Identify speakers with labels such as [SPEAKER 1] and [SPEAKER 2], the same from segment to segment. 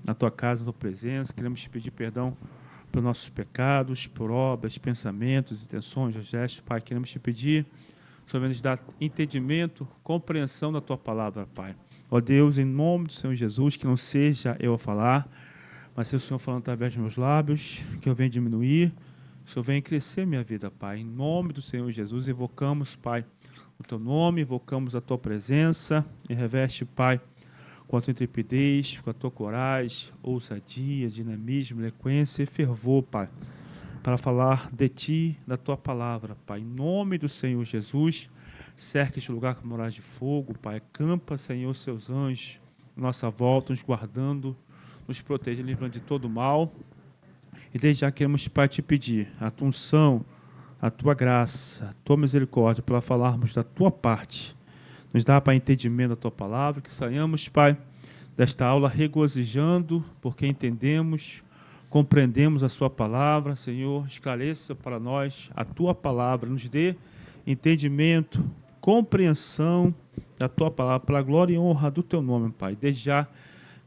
[SPEAKER 1] na tua casa, na tua presença. Queremos te pedir perdão por nossos pecados, por obras, pensamentos, intenções, gestos. Pai, queremos te pedir, Senhor, nos dar entendimento, compreensão da tua palavra, Pai. Ó Deus, em nome do Senhor Jesus, que não seja eu a falar, mas seja o Senhor falando através dos meus lábios, que eu venha diminuir, que o Senhor venha crescer minha vida, Pai. Em nome do Senhor Jesus, invocamos, Pai, o teu nome, invocamos a tua presença e reveste, Pai, com a tua intrepidez, com a tua coragem, ousadia, dinamismo, eloquência e fervor, Pai, para falar de ti, da tua palavra, Pai. Em nome do Senhor Jesus, cerca este lugar com moradas de fogo, Pai. Acampa, Senhor, seus anjos à nossa volta, nos guardando, nos protegendo, livrando de todo mal. E desde já queremos, Pai, te pedir a tua unção, a tua graça, a tua misericórdia, para falarmos da tua parte. Nos dá, Pai, entendimento da tua palavra, que saiamos, Pai, desta aula regozijando, porque entendemos, compreendemos a sua palavra. Senhor, esclareça para nós a tua palavra, nos dê entendimento, compreensão da tua palavra, para a glória e honra do teu nome, Pai. Desde já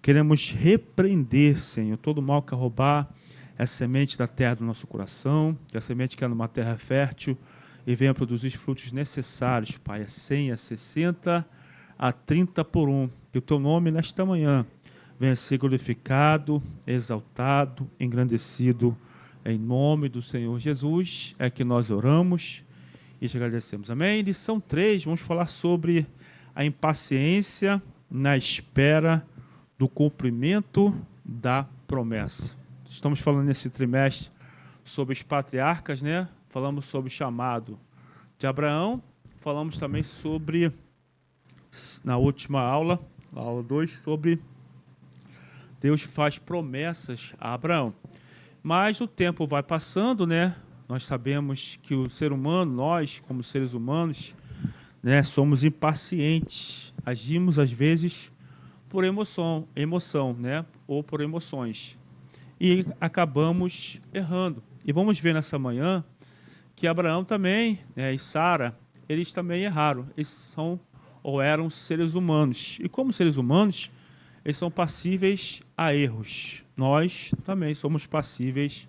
[SPEAKER 1] queremos repreender, Senhor, todo mal que roubar essa semente da terra do nosso coração, que a semente que é numa terra fértil e venha produzir os frutos necessários, Pai, a 100, a 60, a 30 por um. Que o teu nome nesta manhã venha ser glorificado, exaltado, engrandecido. Em nome do Senhor Jesus é que nós oramos e te agradecemos. Amém? Lição 3, vamos falar sobre a impaciência na espera do cumprimento da promessa. Estamos falando nesse trimestre sobre os patriarcas, né? Falamos sobre o chamado de Abraão, falamos também sobre, na última aula, aula 2, sobre Deus faz promessas a Abraão. Mas o tempo vai passando, né? Nós sabemos que o ser humano, nós, como seres humanos, né, somos impacientes, agimos às vezes por emoção, né? Ou por emoções. E acabamos errando. E vamos ver nessa manhã que Abraão também, né, e Sara, eles também erraram. Eles são ou eram seres humanos. E como seres humanos, eles são passíveis a erros. Nós também somos passíveis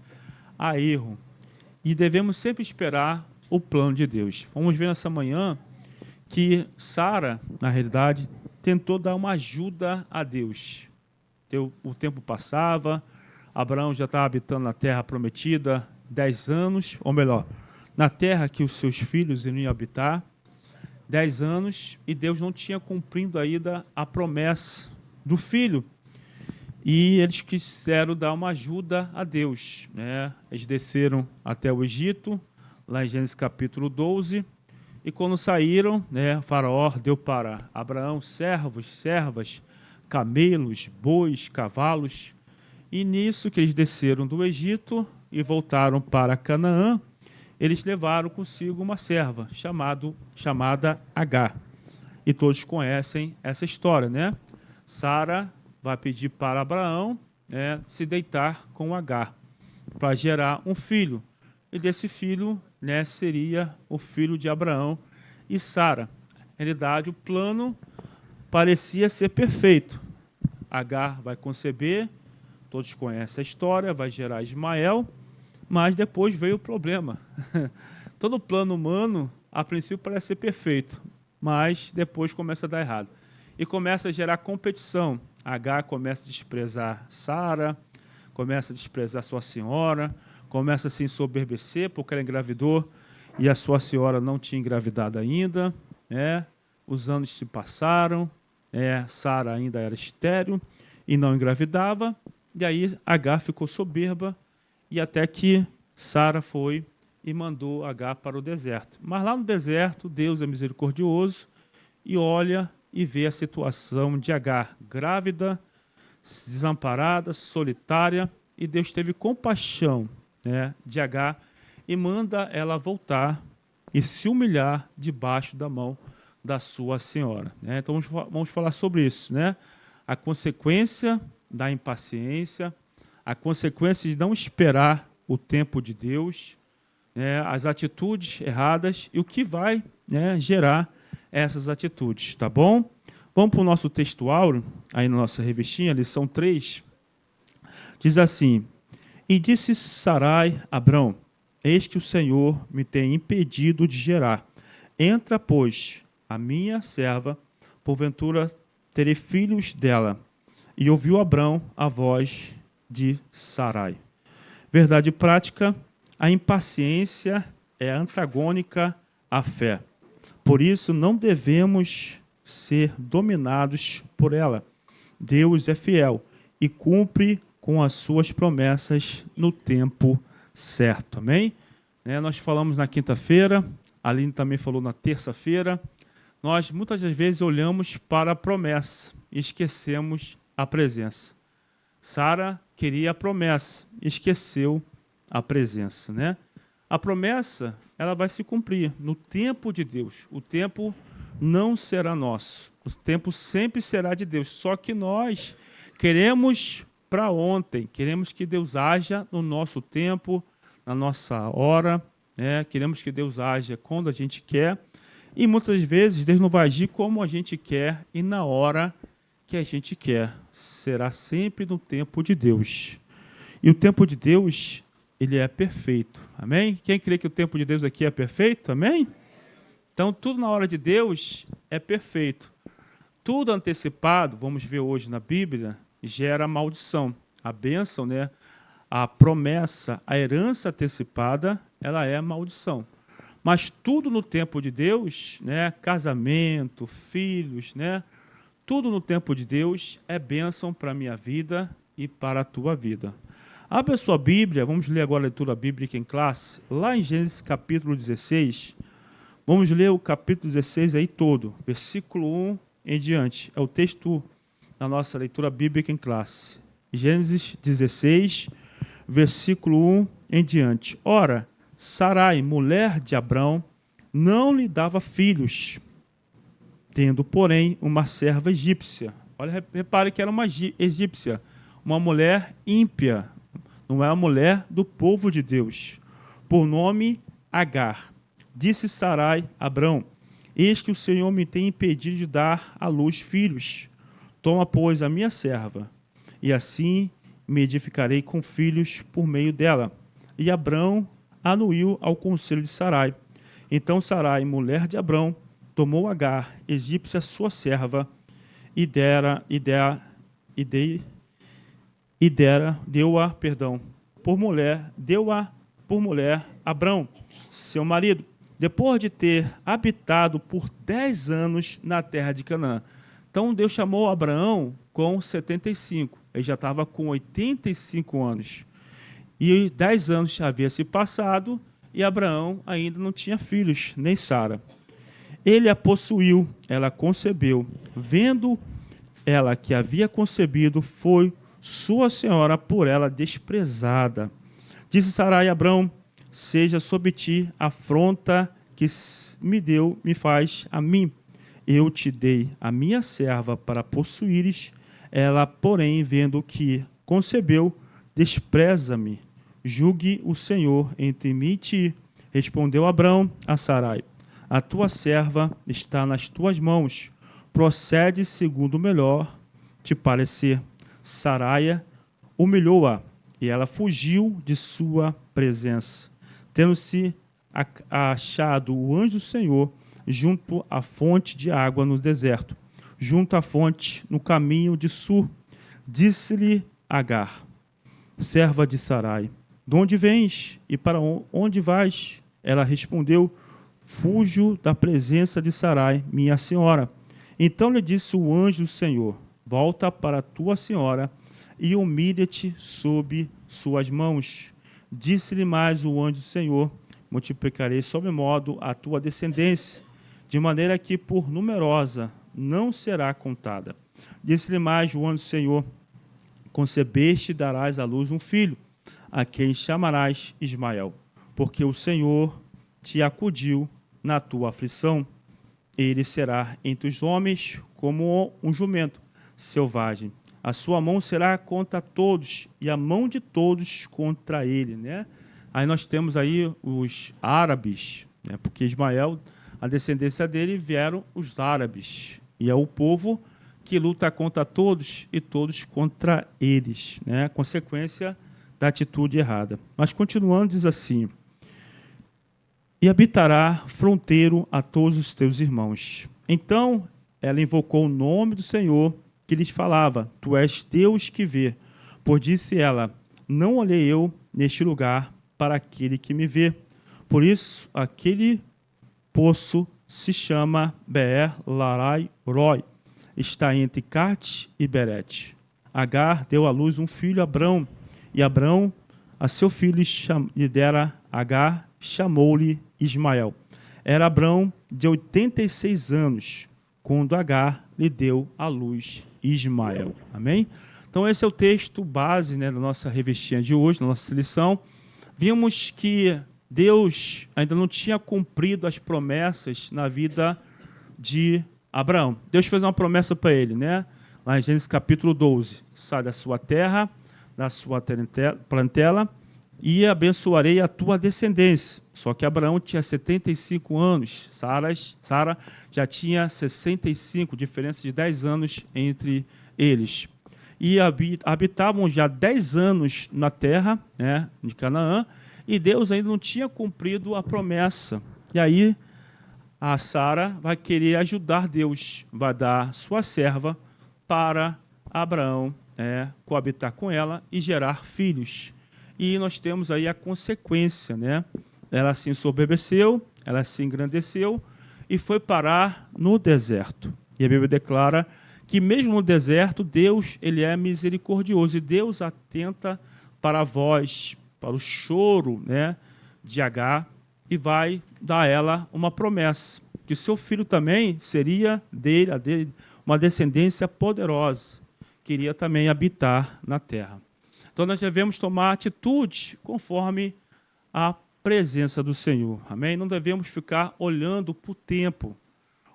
[SPEAKER 1] a erro. E devemos sempre esperar o plano de Deus. Vamos ver nessa manhã que Sara, na realidade, tentou dar uma ajuda a Deus. O tempo passava, Abraão já estava habitando na terra prometida 10 anos, ou melhor, na terra que os seus filhos iriam habitar, 10 anos, e Deus não tinha cumprido ainda a promessa do filho. E eles quiseram dar uma ajuda a Deus, né? Eles desceram até o Egito, lá em Gênesis capítulo 12, e quando saíram, né, Faraó deu para Abraão servos, servas, camelos, bois, cavalos. E nisso que eles desceram do Egito e voltaram para Canaã, eles levaram consigo uma serva chamada Agar. E todos conhecem essa história, né? Sara vai pedir para Abraão, né, se deitar com Agar para gerar um filho. E desse filho, né, seria o filho de Abraão e Sara. Na realidade, o plano parecia ser perfeito. Agar vai conceber, todos conhecem a história, vai gerar Ismael, mas depois veio o problema. Todo plano humano, a princípio, parece ser perfeito, mas depois começa a dar errado. E começa a gerar competição. Agar começa a desprezar Sara, começa a desprezar sua senhora, começa a se ensoberbecer porque ela engravidou e a sua senhora não tinha engravidado ainda, né? Os anos se passaram, Sara ainda era estéril e não engravidava, e aí Agar ficou soberba, e até que Sara foi e mandou Agar para o deserto. Mas lá no deserto, Deus é misericordioso e olha e vê a situação de Agar, grávida, desamparada, solitária, e Deus teve compaixão, né, de Agar e manda ela voltar e se humilhar debaixo da mão da sua senhora, né? Então vamos falar sobre isso, né? A consequência da impaciência, a consequência de não esperar o tempo de Deus, né? As atitudes erradas e o que vai, né, gerar essas atitudes, tá bom? Vamos para o nosso textuário, aí na nossa revistinha, lição 3. Diz assim: E disse Sarai a Abrão: Eis que o Senhor me tem impedido de gerar. Entra, pois, a minha serva, porventura terei filhos dela. E ouviu Abrão a voz de Sarai. Verdade prática: a impaciência é antagônica à fé. Por isso, não devemos ser dominados por ela. Deus é fiel e cumpre com as suas promessas no tempo certo. Amém? Nós falamos na quinta-feira, a Aline também falou na terça-feira. Nós, muitas das vezes, olhamos para a promessa e esquecemos a presença. Sara queria a promessa, esqueceu a presença, né? A promessa, ela vai se cumprir no tempo de Deus. O tempo não será nosso. O tempo sempre será de Deus. Só que nós queremos para ontem, queremos que Deus haja no nosso tempo, na nossa hora, né? Queremos que Deus haja quando a gente quer. E muitas vezes Deus não vai agir como a gente quer e na hora que a gente quer. Será sempre no tempo de Deus. E o tempo de Deus, ele é perfeito. Amém? Quem crê que o tempo de Deus aqui é perfeito? Amém? Então, tudo na hora de Deus é perfeito. Tudo antecipado, vamos ver hoje na Bíblia, gera maldição. A bênção, né? A promessa, a herança antecipada, ela é maldição. Mas tudo no tempo de Deus, né? Casamento, filhos, né? Tudo no tempo de Deus é bênção para a minha vida e para a tua vida. Abre a sua Bíblia, vamos ler agora a leitura bíblica em classe, lá em Gênesis capítulo 16. Vamos ler o capítulo 16 aí todo, versículo 1 em diante. É o texto da nossa leitura bíblica em classe. Gênesis 16, versículo 1 em diante. Ora, Sarai, mulher de Abrão, não lhe dava filhos, tendo, porém, uma serva egípcia. Olha, repare que era uma egípcia, uma mulher ímpia, não é a mulher do povo de Deus, por nome Agar. Disse Sarai a Abrão: Eis que o Senhor me tem impedido de dar à luz filhos. Toma, pois, a minha serva, e assim me edificarei com filhos por meio dela. E Abrão anuiu ao conselho de Sarai. Então Sarai, mulher de Abrão, tomou Agar, egípcia, sua serva, deu-a por mulher Abrão, seu marido, depois de ter habitado por 10 anos na terra de Canaã. Então Deus chamou Abraão com 75, ele já estava com 85 anos. E 10 anos havia se passado e Abraão ainda não tinha filhos, nem Sara. Ele a possuiu, ela concebeu. Vendo ela que havia concebido, foi sua senhora por ela desprezada. Disse Sarai a Abrão: Seja sobre ti a afronta que me faz a mim. Eu te dei a minha serva para possuíres. Ela, porém, vendo que concebeu, despreza-me. Julgue o Senhor entre mim e ti. Respondeu Abrão a Sarai: A tua serva está nas tuas mãos. Procede segundo o melhor te parecer. Saraia humilhou-a, e ela fugiu de sua presença. Tendo-se achado o anjo do Senhor junto à fonte de água no deserto, junto à fonte no caminho de Sur, disse-lhe Agar, serva de Sarai: De onde vens e para onde vais? Ela respondeu: Fujo da presença de Sarai, minha senhora. Então lhe disse o anjo do Senhor: Volta para tua senhora e humilha-te sob suas mãos. Disse-lhe mais o anjo do Senhor: Multiplicarei sobremodo a tua descendência, de maneira que por numerosa não será contada. Disse-lhe mais o anjo do Senhor: Concebeste e darás à luz um filho, a quem chamarás Ismael, porque o Senhor te acudiu na tua aflição. Ele será entre os homens como um jumento selvagem. A sua mão será contra todos e a mão de todos contra ele, né? Aí nós temos aí os árabes, né? Porque Ismael, a descendência dele vieram os árabes, e é o povo que luta contra todos e todos contra eles, né? Consequência da atitude errada. Mas continuando, diz assim: e habitará fronteiro a todos os teus irmãos. Então ela invocou o nome do Senhor que lhes falava: tu és Deus que vê. Por disse ela: não olhei eu neste lugar para aquele que me vê. Por isso aquele poço se chama Beer Larai Roi. Está entre Cate e Berete. Agar deu à luz um filho, Abrão, e Abrão a seu filho lhe dera Agar, chamou-lhe Ismael. Era Abrão de 86 anos, quando Agar lhe deu à luz Ismael. Amém? Então esse é o texto base, né, da nossa revistinha de hoje, da nossa lição. Vimos que Deus ainda não tinha cumprido as promessas na vida de Abraão. Deus fez uma promessa para ele, né? Lá em Gênesis capítulo 12. Sai da sua terra, da sua parentela, e abençoarei a tua descendência. Só que Abraão tinha 75 anos, Sara já tinha 65, diferença de 10 anos entre eles. E habitavam já 10 anos na terra, né, de Canaã, e Deus ainda não tinha cumprido a promessa. E aí a Sara vai querer ajudar Deus, vai dar sua serva para Abraão, coabitar com ela e gerar filhos. E nós temos aí a consequência, né? Ela se ensoberbeceu, ela se engrandeceu e foi parar no deserto. E a Bíblia declara que mesmo no deserto, Deus ele é misericordioso e Deus atenta para a voz, para o choro, né, de Agar, e vai dar a ela uma promessa, que seu filho também seria dele uma descendência poderosa, que iria também habitar na terra. Então nós devemos tomar atitude conforme a presença do Senhor. Amém? Não devemos ficar olhando para o tempo.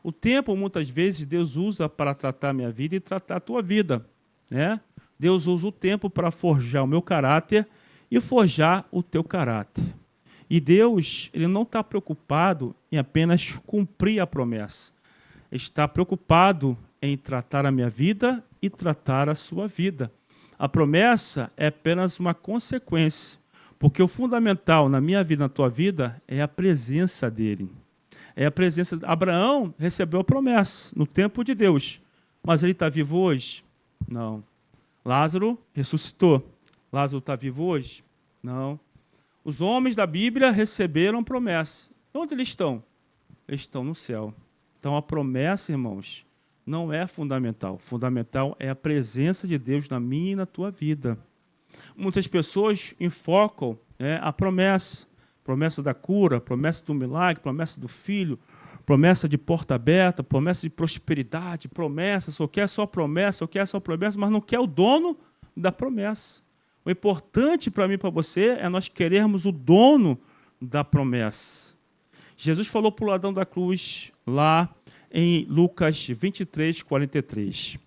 [SPEAKER 1] O tempo, muitas vezes, Deus usa para tratar a minha vida e tratar a tua vida, né? Deus usa o tempo para forjar o meu caráter e forjar o teu caráter. E Deus, ele não está preocupado em apenas cumprir a promessa. Ele está preocupado em tratar a minha vida e tratar a sua vida. A promessa é apenas uma consequência, porque o fundamental na minha vida, na tua vida, é a presença dele. É a presença. Abraão recebeu a promessa no tempo de Deus, mas ele está vivo hoje? Não. Lázaro ressuscitou. Lázaro está vivo hoje? Não. Os homens da Bíblia receberam a promessa. Onde eles estão? Eles estão no céu. Então a promessa, irmãos, não é fundamental. Fundamental é a presença de Deus na minha e na tua vida. Muitas pessoas enfocam, a promessa. Promessa da cura, promessa do milagre, promessa do filho, promessa de porta aberta, promessa de prosperidade, promessa, só quer só promessa, mas não quer o dono da promessa. O importante para mim e para você é nós querermos o dono da promessa. Jesus falou para o ladrão da cruz, lá em Lucas 23, 43.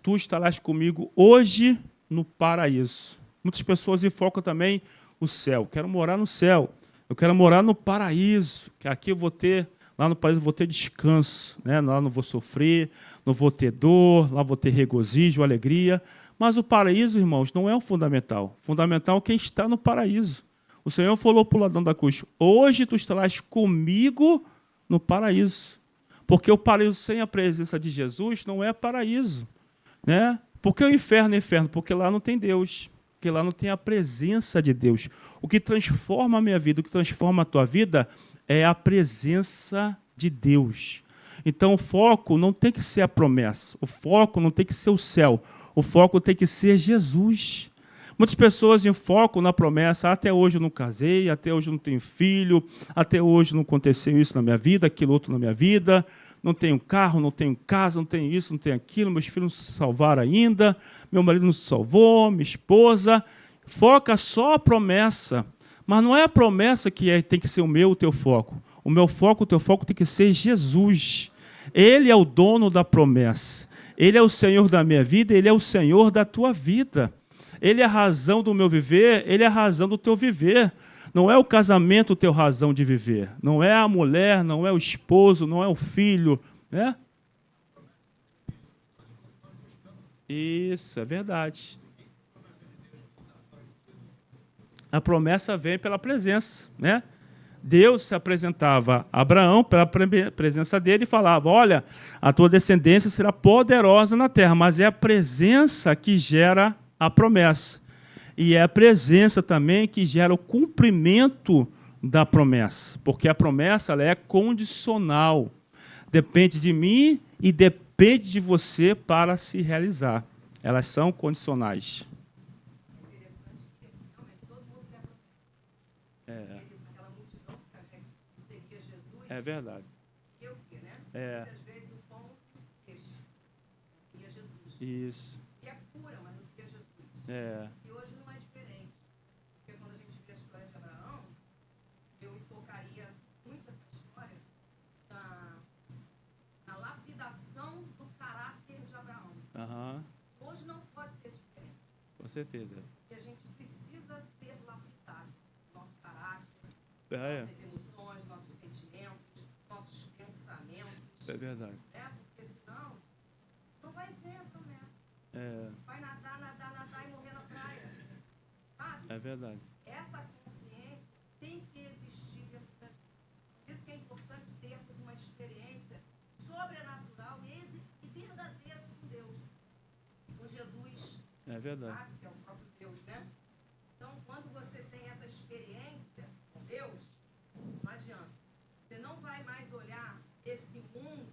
[SPEAKER 1] Tu estarás comigo hoje no paraíso. Muitas pessoas enfocam também o céu. Quero morar no céu. Eu quero morar no paraíso, que aqui eu vou ter, lá no paraíso eu vou ter descanso, né? Lá não vou sofrer, não vou ter dor, lá vou ter regozijo, alegria. Mas o paraíso, irmãos, não é o fundamental. O fundamental é quem está no paraíso. O Senhor falou para o ladrão da cruz: hoje tu estarás comigo no paraíso. Porque o paraíso sem a presença de Jesus não é paraíso, né? Por que o inferno é inferno? Porque lá não tem Deus. Porque lá não tem a presença de Deus. O que transforma a minha vida, o que transforma a tua vida é a presença de Deus. Então o foco não tem que ser a promessa, o foco não tem que ser o céu, o foco tem que ser Jesus. Muitas pessoas enfocam na promessa: até hoje eu não casei, até hoje eu não tenho filho, até hoje não aconteceu isso na minha vida, aquilo outro na minha vida, não tenho carro, não tenho casa, não tenho isso, não tenho aquilo, meus filhos não se salvaram ainda, meu marido não se salvou, minha esposa. Foca só a promessa, mas não é a promessa que tem que ser o teu foco. O meu foco, o teu foco tem que ser Jesus. Ele é o dono da promessa. Ele é o Senhor da minha vida, Ele é o Senhor da tua vida. Ele é a razão do meu viver, Ele é a razão do teu viver. Não é o casamento o teu razão de viver. Não é a mulher, não é o esposo, não é o filho, né? Isso, é verdade. A promessa vem pela presença, né? Deus se apresentava a Abraão pela presença dele e falava, olha, a tua descendência será poderosa na terra, mas é a presença que gera a promessa. E é a presença também que gera o cumprimento da promessa, porque a promessa ela é condicional. Depende de mim e depende de você para se realizar. Elas são condicionais. É verdade. É. Isso.
[SPEAKER 2] E a cura, mas não via Jesus.
[SPEAKER 1] É.
[SPEAKER 2] E hoje não é diferente. Porque quando a gente vê a história de Abraão, eu enfocaria muito essa história na lapidação do caráter de Abraão.
[SPEAKER 1] Aham.
[SPEAKER 2] Hoje não pode ser diferente.
[SPEAKER 1] Com certeza.
[SPEAKER 2] Porque a gente precisa ser lapidado. Nosso caráter,
[SPEAKER 1] É.
[SPEAKER 2] nossas emoções, nossos sentimentos, nossos pensamentos.
[SPEAKER 1] É verdade.
[SPEAKER 2] Porque senão não vai ver a promessa.
[SPEAKER 1] É.
[SPEAKER 2] Vai nadar, nadar, nadar e morrer na praia. Sabe?
[SPEAKER 1] É verdade.
[SPEAKER 2] Essa consciência tem que existir dentro da gente. Por isso que é importante termos uma experiência sobrenatural e verdadeira com Deus. Com Jesus,
[SPEAKER 1] É verdade.
[SPEAKER 2] sabe? Que é o próprio Deus, né? Então, quando você tem essa experiência com Deus, não adianta. Você não vai mais olhar esse mundo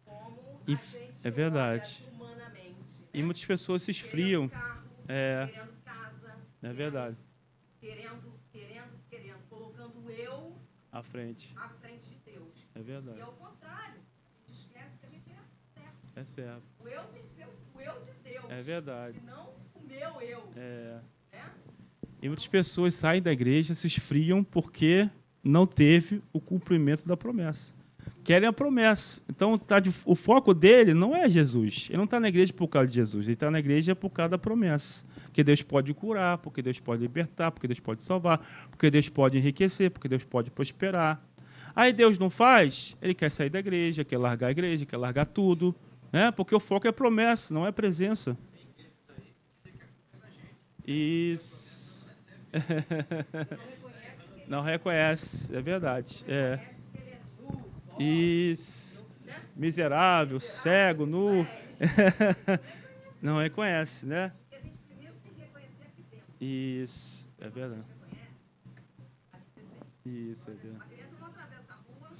[SPEAKER 2] como a gente
[SPEAKER 1] É verdade.
[SPEAKER 2] olha humanamente.
[SPEAKER 1] E muitas pessoas se esfriam.
[SPEAKER 2] Querendo carro,
[SPEAKER 1] É.
[SPEAKER 2] querendo casa,
[SPEAKER 1] É verdade.
[SPEAKER 2] querendo, colocando eu
[SPEAKER 1] À frente.
[SPEAKER 2] à frente de Deus.
[SPEAKER 1] É
[SPEAKER 2] E
[SPEAKER 1] verdade.
[SPEAKER 2] ao contrário, a gente esquece que a gente é certo.
[SPEAKER 1] É certo.
[SPEAKER 2] O eu tem que ser o eu de Deus,
[SPEAKER 1] É verdade.
[SPEAKER 2] e não o meu eu.
[SPEAKER 1] É.
[SPEAKER 2] Né?
[SPEAKER 1] E muitas pessoas saem da igreja, se esfriam porque não teve o cumprimento da promessa. Querem a promessa. Então, o foco dele não é Jesus. Ele não está na igreja por causa de Jesus. Ele está na igreja por causa da promessa. Porque Deus pode curar, porque Deus pode libertar, porque Deus pode salvar, porque Deus pode enriquecer, porque Deus pode prosperar. Aí Deus não faz, ele quer sair da igreja, quer largar a igreja, quer largar tudo. Né? Porque o foco é promessa, não é presença. Isso. Não reconhece, é verdade. É. Isso. Miserável, cego, nu. Não reconhece, né?
[SPEAKER 2] Porque a gente primeiro tem que reconhecer aqui dentro.
[SPEAKER 1] Isso, é verdade.
[SPEAKER 2] Reconhece,
[SPEAKER 1] Isso, é verdade.
[SPEAKER 2] a criança não atravessa a rua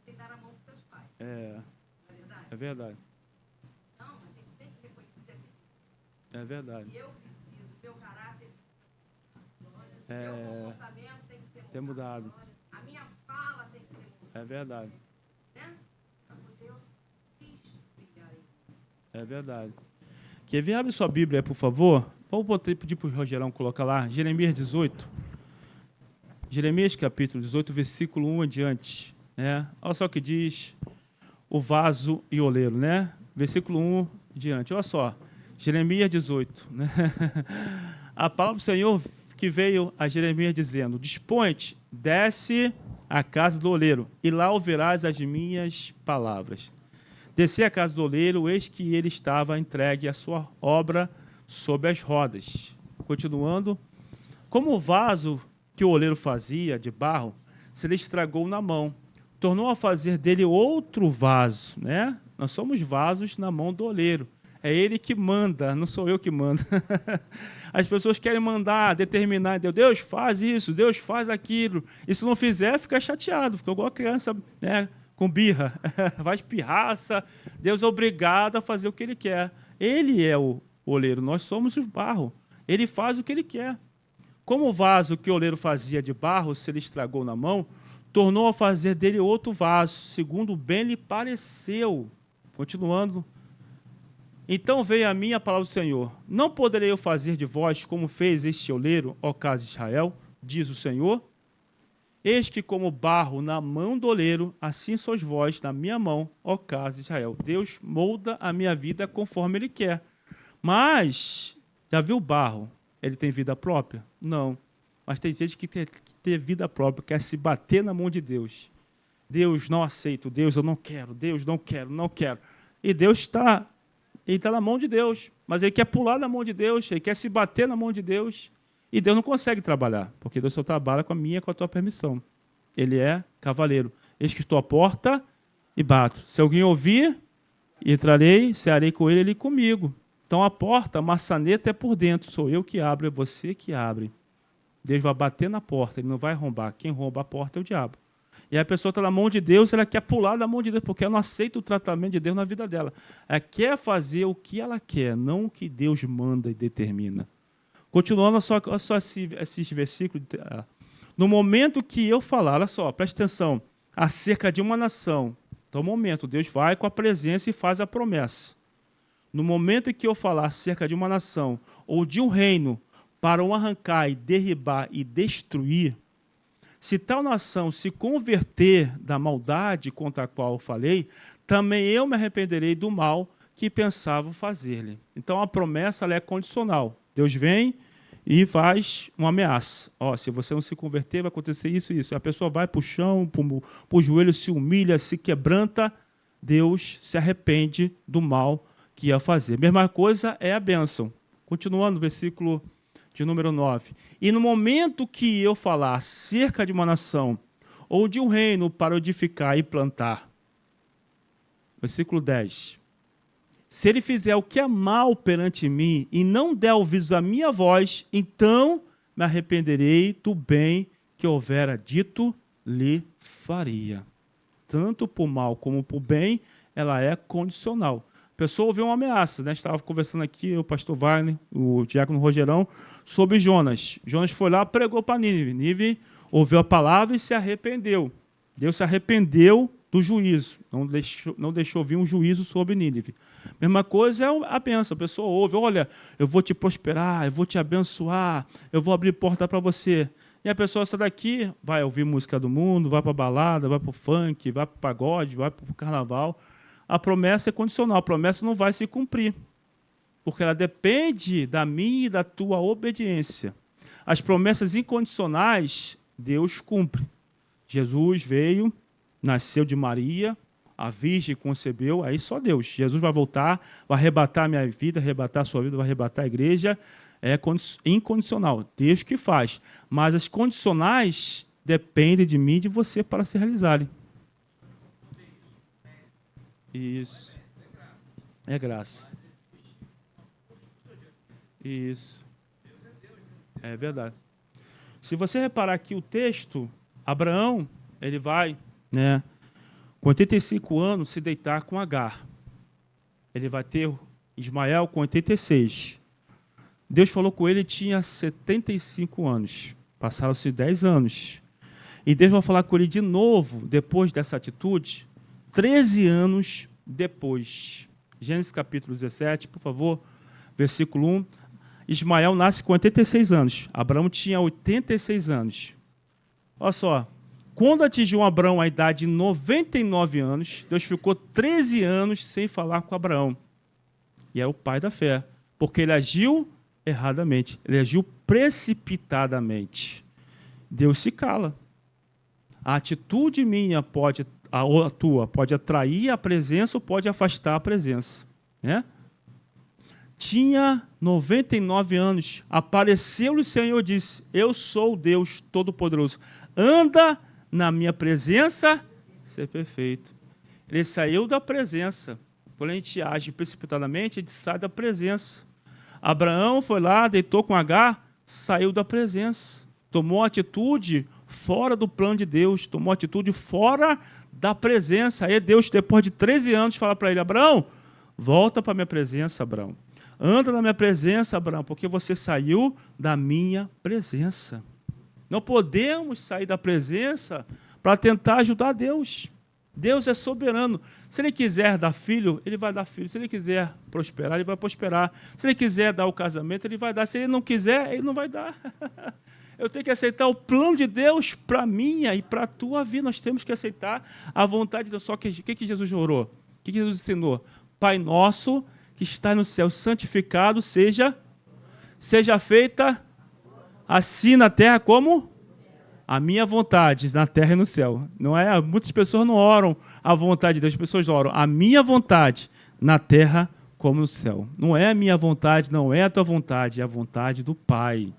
[SPEAKER 2] sem dar a mão para os seus pais.
[SPEAKER 1] É,
[SPEAKER 2] Não é verdade?
[SPEAKER 1] é verdade.
[SPEAKER 2] Então, a gente tem que reconhecer aqui.
[SPEAKER 1] É verdade.
[SPEAKER 2] Eu preciso, meu caráter
[SPEAKER 1] É,
[SPEAKER 2] meu comportamento tem que ser
[SPEAKER 1] ser mudado.
[SPEAKER 2] A minha fala tem que ser mudada,
[SPEAKER 1] É verdade.
[SPEAKER 2] né? Para poder brilhar aí.
[SPEAKER 1] É verdade. Quer ver? Abre sua Bíblia aí, por favor. Vou pedir para o Rogerão colocar lá. Jeremias 18. Jeremias capítulo 18, versículo 1 em diante. Né? Olha só o que diz o vaso e o oleiro. Né? Versículo 1 em diante. Olha só. Jeremias 18. Né? A palavra do Senhor que veio a Jeremias dizendo: Dispõe-te, desce à casa do oleiro, e lá ouvirás as minhas palavras. Desci à casa do oleiro, eis que ele estava entregue à sua obra sob as rodas. Continuando, como o vaso que o oleiro fazia de barro, se lhe estragou na mão, tornou a fazer dele outro vaso. Né? Nós somos vasos na mão do oleiro. É ele que manda, não sou eu que mando. As pessoas querem mandar, determinar. Deus faz isso, Deus faz aquilo. E se não fizer, fica chateado, fica igual a criança, né, com birra. Vai espirraça. Deus é obrigado a fazer o que ele quer. Ele é o oleiro, nós somos o barro. Ele faz o que ele quer. Como o vaso que o oleiro fazia de barro, se ele estragou na mão, tornou a fazer dele outro vaso, segundo bem lhe pareceu. Continuando. Então veio a mim a palavra do Senhor: Não poderei eu fazer de vós como fez este oleiro, ó casa de Israel, diz o Senhor? Eis que como barro na mão do oleiro, assim sois vós na minha mão, ó casa de Israel. Deus molda a minha vida conforme Ele quer. Mas, já viu o barro? Ele tem vida própria? Não. Mas tem gente que tem vida própria, quer se bater na mão de Deus. Deus, não aceito. Deus, eu não quero. Deus, não quero, não quero. E Deus está ele está na mão de Deus, mas ele quer pular na mão de Deus, ele quer se bater na mão de Deus, e Deus não consegue trabalhar, porque Deus só trabalha com a minha e com a tua permissão. Ele é cavaleiro. Eis que estou à porta e bato. Se alguém ouvir, entrarei, cearei com ele, ele comigo. Então a porta, a maçaneta é por dentro, sou eu que abro, é você que abre. Deus vai bater na porta, ele não vai arrombar. Quem rouba a porta é o diabo. E a pessoa está na mão de Deus, ela quer pular da mão de Deus, porque ela não aceita o tratamento de Deus na vida dela. Ela quer fazer o que ela quer, não o que Deus manda e determina. Continuando só esses versículos. No momento que eu falar, olha só, preste atenção, acerca de uma nação. Então, no momento, Deus vai com a presença e faz a promessa. No momento em que eu falar acerca de uma nação ou de um reino para o arrancar e derribar e destruir, se tal nação se converter da maldade contra a qual eu falei, também eu me arrependerei do mal que pensava fazer-lhe. Então a promessa ela é condicional. Deus vem e faz uma ameaça. Ó, se você não se converter, vai acontecer isso e isso. A pessoa vai para o chão, para o joelho, se humilha, se quebranta, Deus se arrepende do mal que ia fazer. Mesma coisa é a bênção. Continuando, versículo de número 9. E no momento que eu falar acerca de uma nação ou de um reino para edificar e plantar, versículo 10. Se ele fizer o que é mal perante mim e não der ouvidos à minha voz, então me arrependerei do bem que houvera dito lhe faria. Tanto por mal como por bem, ela é condicional. A pessoa ouviu uma ameaça, né? Estava conversando aqui, o pastor Wagner, o diácono Rogerão, sobre Jonas. Jonas foi lá, pregou para Nínive. Nínive ouviu a palavra e se arrependeu. Deus se arrependeu do juízo, não deixou vir um juízo sobre Nínive. Mesma coisa é a bênção. A pessoa ouve, olha, eu vou te prosperar, eu vou te abençoar, eu vou abrir porta para você. E a pessoa sai daqui, vai ouvir música do mundo, vai para a balada, vai para o funk, vai para o pagode, vai para o carnaval. A promessa é condicional, a promessa não vai se cumprir, porque ela depende da minha e da tua obediência. As promessas incondicionais, Deus cumpre. Jesus veio, nasceu de Maria, a Virgem concebeu, aí só Deus. Jesus vai voltar, vai arrebatar a minha vida, arrebatar a sua vida, vai arrebatar a igreja, é incondicional. Deus que faz. Mas as condicionais dependem de mim e de você para se realizarem. Isso. É graça. Isso. É verdade. Se você reparar aqui o texto, Abraão, ele vai, né, com 85 anos, se deitar com Agar. Ele vai ter Ismael com 86. Deus falou com ele, tinha 75 anos. Passaram-se 10 anos. E Deus vai falar com ele de novo, depois dessa atitude, 13 anos depois. Gênesis capítulo 17, por favor, versículo 1. Ismael nasce com 86 anos. Abraão tinha 86 anos. Olha só. Quando atingiu Abraão a idade de 99 anos, Deus ficou 13 anos sem falar com Abraão. E é o pai da fé. Porque ele agiu erradamente. Ele agiu precipitadamente. Deus se cala. A atitude minha pode... a tua pode atrair a presença ou pode afastar a presença. Né? Tinha 99 anos, apareceu-lhe o Senhor e disse, eu sou o Deus Todo-Poderoso, anda na minha presença, ser perfeito. Ele saiu da presença. Quando a gente age precipitadamente, a gente sai da presença. Abraão foi lá, deitou com Agar, saiu da presença. Tomou atitude fora do plano de Deus, tomou atitude fora da presença. Aí Deus, depois de 13 anos, fala para ele, Abraão, volta para a minha presença, Abraão. Anda na minha presença, Abraão, porque você saiu da minha presença. Não podemos sair da presença para tentar ajudar Deus. Deus é soberano. Se Ele quiser dar filho, Ele vai dar filho. Se Ele quiser prosperar, Ele vai prosperar. Se Ele quiser dar o casamento, Ele vai dar. Se Ele não quiser, Ele não vai dar. Eu tenho que aceitar o plano de Deus para a minha e para a tua vida. Nós temos que aceitar a vontade de Deus. Só que o que Jesus orou? O que Jesus ensinou? Pai nosso que está no céu, santificado seja feita assim na terra como a minha vontade, na terra e no céu. Não é? Muitas pessoas não oram a vontade de Deus, as pessoas oram a minha vontade na terra como no céu. Não é a minha vontade, não é a tua vontade, é a vontade do Pai.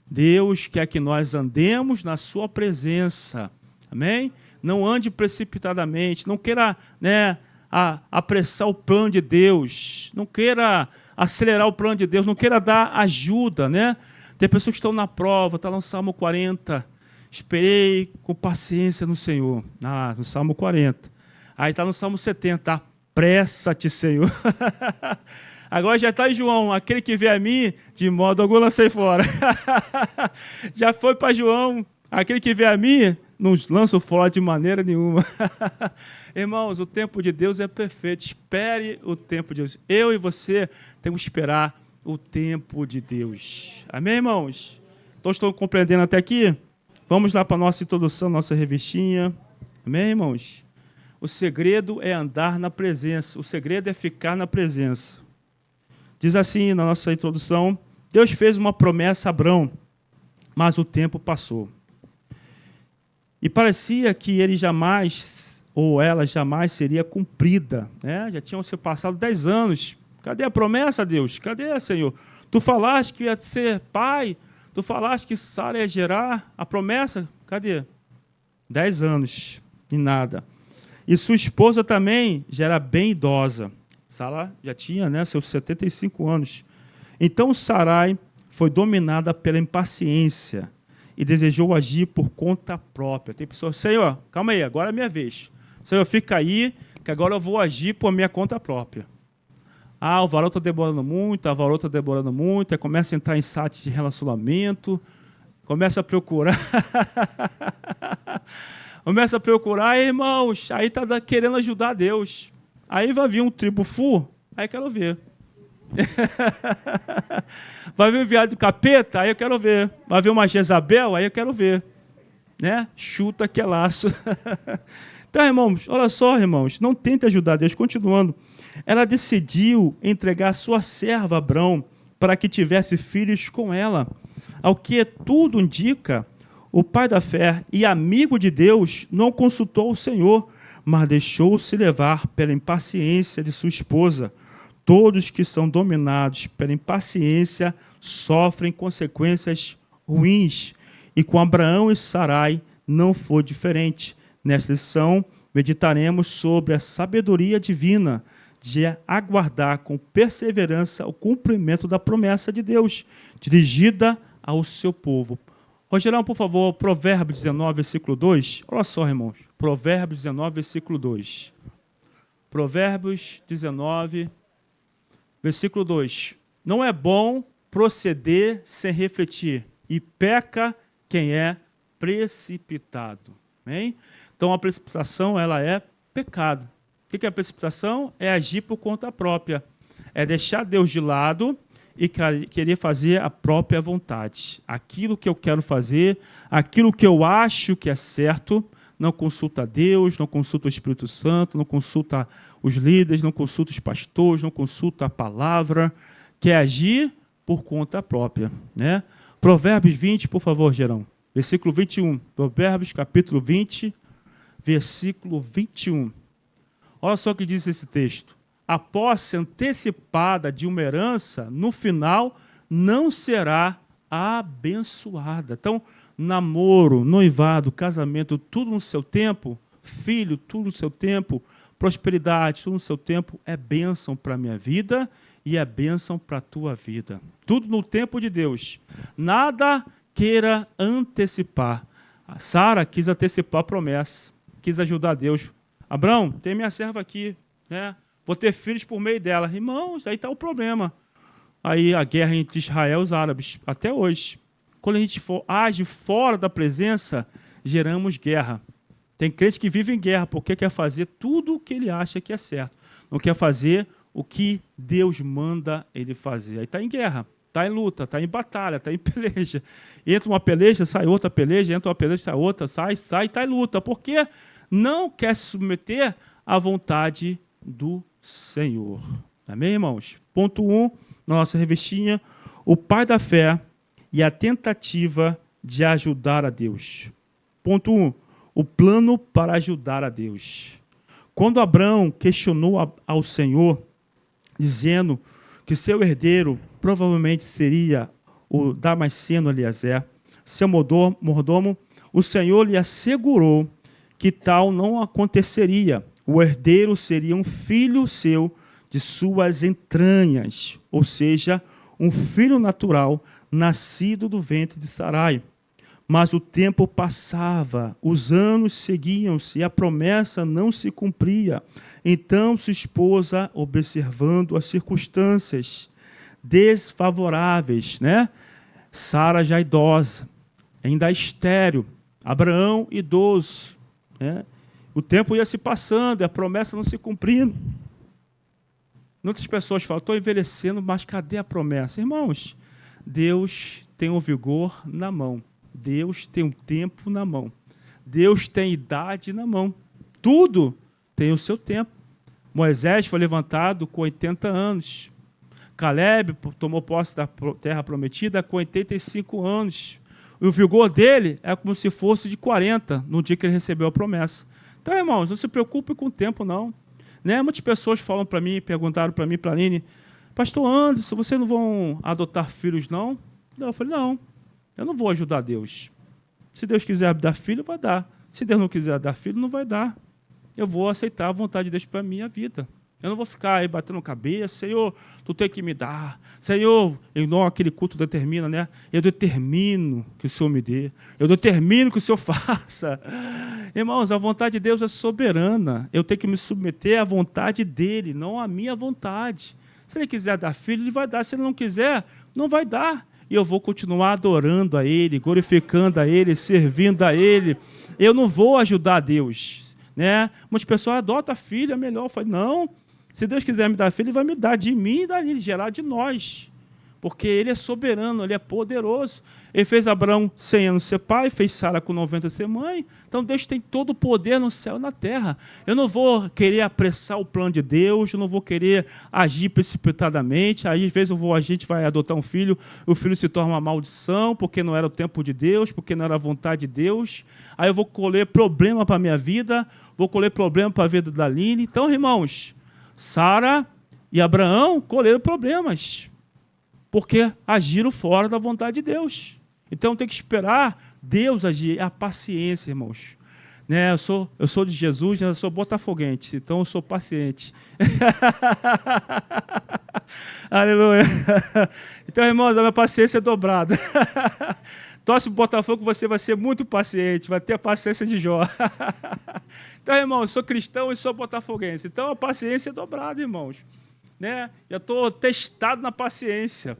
[SPEAKER 1] Deus quer que nós andemos na sua presença. Amém? Não ande precipitadamente, não queira, apressar o plano de Deus, não queira acelerar o plano de Deus, não queira dar ajuda, né? Tem pessoas que estão na prova, está lá no Salmo 40, esperei com paciência no Senhor, no Salmo 40. Aí está no Salmo 70, apressa-te, Senhor. Agora já está em João, aquele que vê a mim, de modo algum lancei fora. Já foi para João, aquele que vê a mim, não lanço fora de maneira nenhuma. Irmãos, o tempo de Deus é perfeito. Espere o tempo de Deus. Eu e você temos que esperar o tempo de Deus. Amém, irmãos? Todos estão compreendendo até aqui? Vamos lá para a nossa introdução, nossa revistinha. Amém, irmãos? O segredo é andar na presença. O segredo é ficar na presença. Diz assim na nossa introdução: Deus fez uma promessa a Abrão, mas o tempo passou. E parecia que ele jamais, ou ela jamais seria cumprida. Né? Já tinham se passado 10 anos. Cadê a promessa, Deus? Cadê, Senhor? Tu falaste que ia ser pai, tu falaste que Sara ia gerar a promessa. Cadê? 10 anos e nada. E sua esposa também já era bem idosa. Sara já tinha seus 75 anos. Então Sarai foi dominada pela impaciência e desejou agir por conta própria. Tem pessoas, Senhor, calma aí, agora é minha vez. Senhor, fica aí, que agora eu vou agir por minha conta própria. O varão está demorando muito, a varão está demorando muito, aí começa a entrar em sites de relacionamento, começa a procurar. Começa a procurar, irmãos, aí está querendo ajudar Deus. Aí vai vir um tribufu, aí quero ver. Vai vir um enviado do capeta, aí eu quero ver. Vai vir uma Jezabel, aí eu quero ver. Né? Chuta que é laço. Então, irmãos, olha só, irmãos, não tente ajudar Deus. Continuando, ela decidiu entregar sua serva Abrão para que tivesse filhos com ela. Ao que tudo indica, o pai da fé e amigo de Deus não consultou o Senhor, mas deixou-se levar pela impaciência de sua esposa. Todos que são dominados pela impaciência sofrem consequências ruins. E com Abraão e Sarai não foi diferente. Nesta lição, meditaremos sobre a sabedoria divina de aguardar com perseverança o cumprimento da promessa de Deus, dirigida ao seu povo. Rogerão, por favor, Provérbios 19, versículo 2. Olha só, irmãos. Provérbios 19, versículo 2. Provérbios 19, versículo 2. Não é bom proceder sem refletir, e peca quem é precipitado. Amém? Então, a precipitação, ela é pecado. O que é a precipitação? É agir por conta própria. É deixar Deus de lado e querer fazer a própria vontade. Aquilo que eu quero fazer, aquilo que eu acho que é certo, não consulta Deus, não consulta o Espírito Santo, não consulta os líderes, não consulta os pastores, não consulta a palavra, quer agir por conta própria. Né? Provérbios 20, por favor, Gerão. Versículo 21. Provérbios, capítulo 20, versículo 21. Olha só o que diz esse texto. A posse antecipada de uma herança, no final, não será abençoada. Então, namoro, noivado, casamento, tudo no seu tempo, filho, tudo no seu tempo, prosperidade, tudo no seu tempo, é bênção para a minha vida e é bênção para a tua vida. Tudo no tempo de Deus. Nada queira antecipar. A Sara quis antecipar a promessa, quis ajudar Deus. Abrão, tem minha serva aqui, né? Vou ter filhos por meio dela. Irmãos, aí está o problema. Aí a guerra entre Israel e os árabes, até hoje. Quando a gente age fora da presença, geramos guerra. Tem crente que vive em guerra porque quer fazer tudo o que ele acha que é certo. Não quer fazer o que Deus manda ele fazer. Aí está em guerra, está em luta, está em batalha, está em peleja. Entra uma peleja, sai outra peleja, entra uma peleja, sai outra, sai, está em luta. Porque não quer se submeter à vontade do Senhor. Amém, irmãos? Ponto 1, na nossa revistinha, o pai da fé e a tentativa de ajudar a Deus. Ponto 1, o plano para ajudar a Deus. Quando Abraão questionou ao Senhor, dizendo que seu herdeiro provavelmente seria o Damasceno Eliezer, seu mordomo, o Senhor lhe assegurou que tal não aconteceria. O herdeiro seria um filho seu de suas entranhas, ou seja, um filho natural nascido do ventre de Sarai. Mas o tempo passava, os anos seguiam-se e a promessa não se cumpria. Então sua esposa, observando as circunstâncias desfavoráveis, né? Sara já idosa, ainda estéril, Abraão idoso, né? O tempo ia se passando e a promessa não se cumprindo. Muitas pessoas falam, estou envelhecendo, mas cadê a promessa? Irmãos, Deus tem o vigor na mão. Deus tem o tempo na mão. Deus tem idade na mão. Tudo tem o seu tempo. Moisés foi levantado com 80 anos. Caleb tomou posse da terra prometida com 85 anos. E o vigor dele é como se fosse de 40 no dia que ele recebeu a promessa. Então, irmãos, não se preocupe com o tempo, não. Né? Muitas pessoas falam para mim, perguntaram para mim, para a Aline, pastor Anderson, vocês não vão adotar filhos, não? Eu falei, não. Eu não vou ajudar Deus. Se Deus quiser dar filho, vai dar. Se Deus não quiser dar filho, não vai dar. Eu vou aceitar a vontade de Deus para a minha vida. Eu não vou ficar aí batendo cabeça, Senhor, tu tem que me dar. Senhor, igual aquele culto determina, né? Eu determino que o Senhor me dê. Eu determino que o Senhor faça. Irmãos, a vontade de Deus é soberana. Eu tenho que me submeter à vontade dele, não à minha vontade. Se ele quiser dar filho, ele vai dar. Se ele não quiser, não vai dar. E eu vou continuar adorando a Ele, glorificando a Ele, servindo a Ele. Eu não vou ajudar a Deus. Né? Muitas pessoas adotam filho, é melhor. Eu falei, não, se Deus quiser me dar filho, Ele vai me dar de mim e dali, gerar de nós. Porque Ele é soberano, Ele é poderoso. Ele fez Abraão 100 anos ser pai, fez Sara com 90 ser mãe. Então Deus tem todo o poder no céu e na terra. Eu não vou querer apressar o plano de Deus, eu não vou querer agir precipitadamente. Aí, às vezes, a gente vai adotar um filho, o filho se torna uma maldição, porque não era o tempo de Deus, porque não era a vontade de Deus. Aí eu vou colher problema para a minha vida, vou colher problema para a vida da Aline. Então, irmãos, Sara e Abraão colheram problemas, porque agiram fora da vontade de Deus. Então tem que esperar Deus agir. A paciência, irmãos. Né? Eu sou de Jesus, né? Eu sou botafoguense, então eu sou paciente. Aleluia. Então, irmãos, a minha paciência é dobrada. Torce para o Botafogo, você vai ser muito paciente, vai ter a paciência de Jó. Então, irmãos, eu sou cristão e sou botafoguense. Então, a paciência é dobrada, irmãos. Né? Já estou testado na paciência.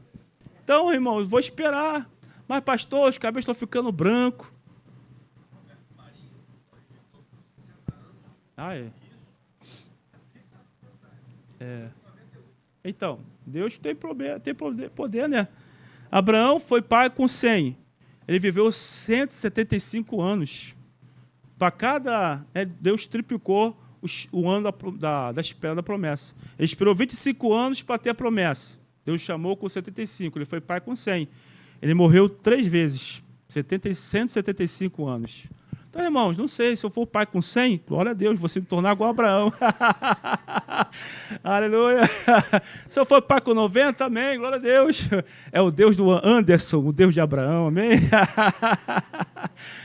[SPEAKER 1] Então, irmãos, vou esperar. Mas, pastor, os cabelos estão ficando brancos. Ah, é? Então, Deus tem poder, né? Abraão foi pai com 100. Ele viveu 175 anos. Para cada... Deus triplicou o ano da espera da promessa. Ele esperou 25 anos para ter a promessa. Deus chamou com 75. Ele foi pai com 100. Ele morreu 3 vezes. 175 anos. Então, irmãos, não sei, se eu for pai com 100, glória a Deus, vou se tornar igual a Abraão. Aleluia. Se eu for pai com 90, amém, glória a Deus. É o Deus do Anderson, o Deus de Abraão, amém.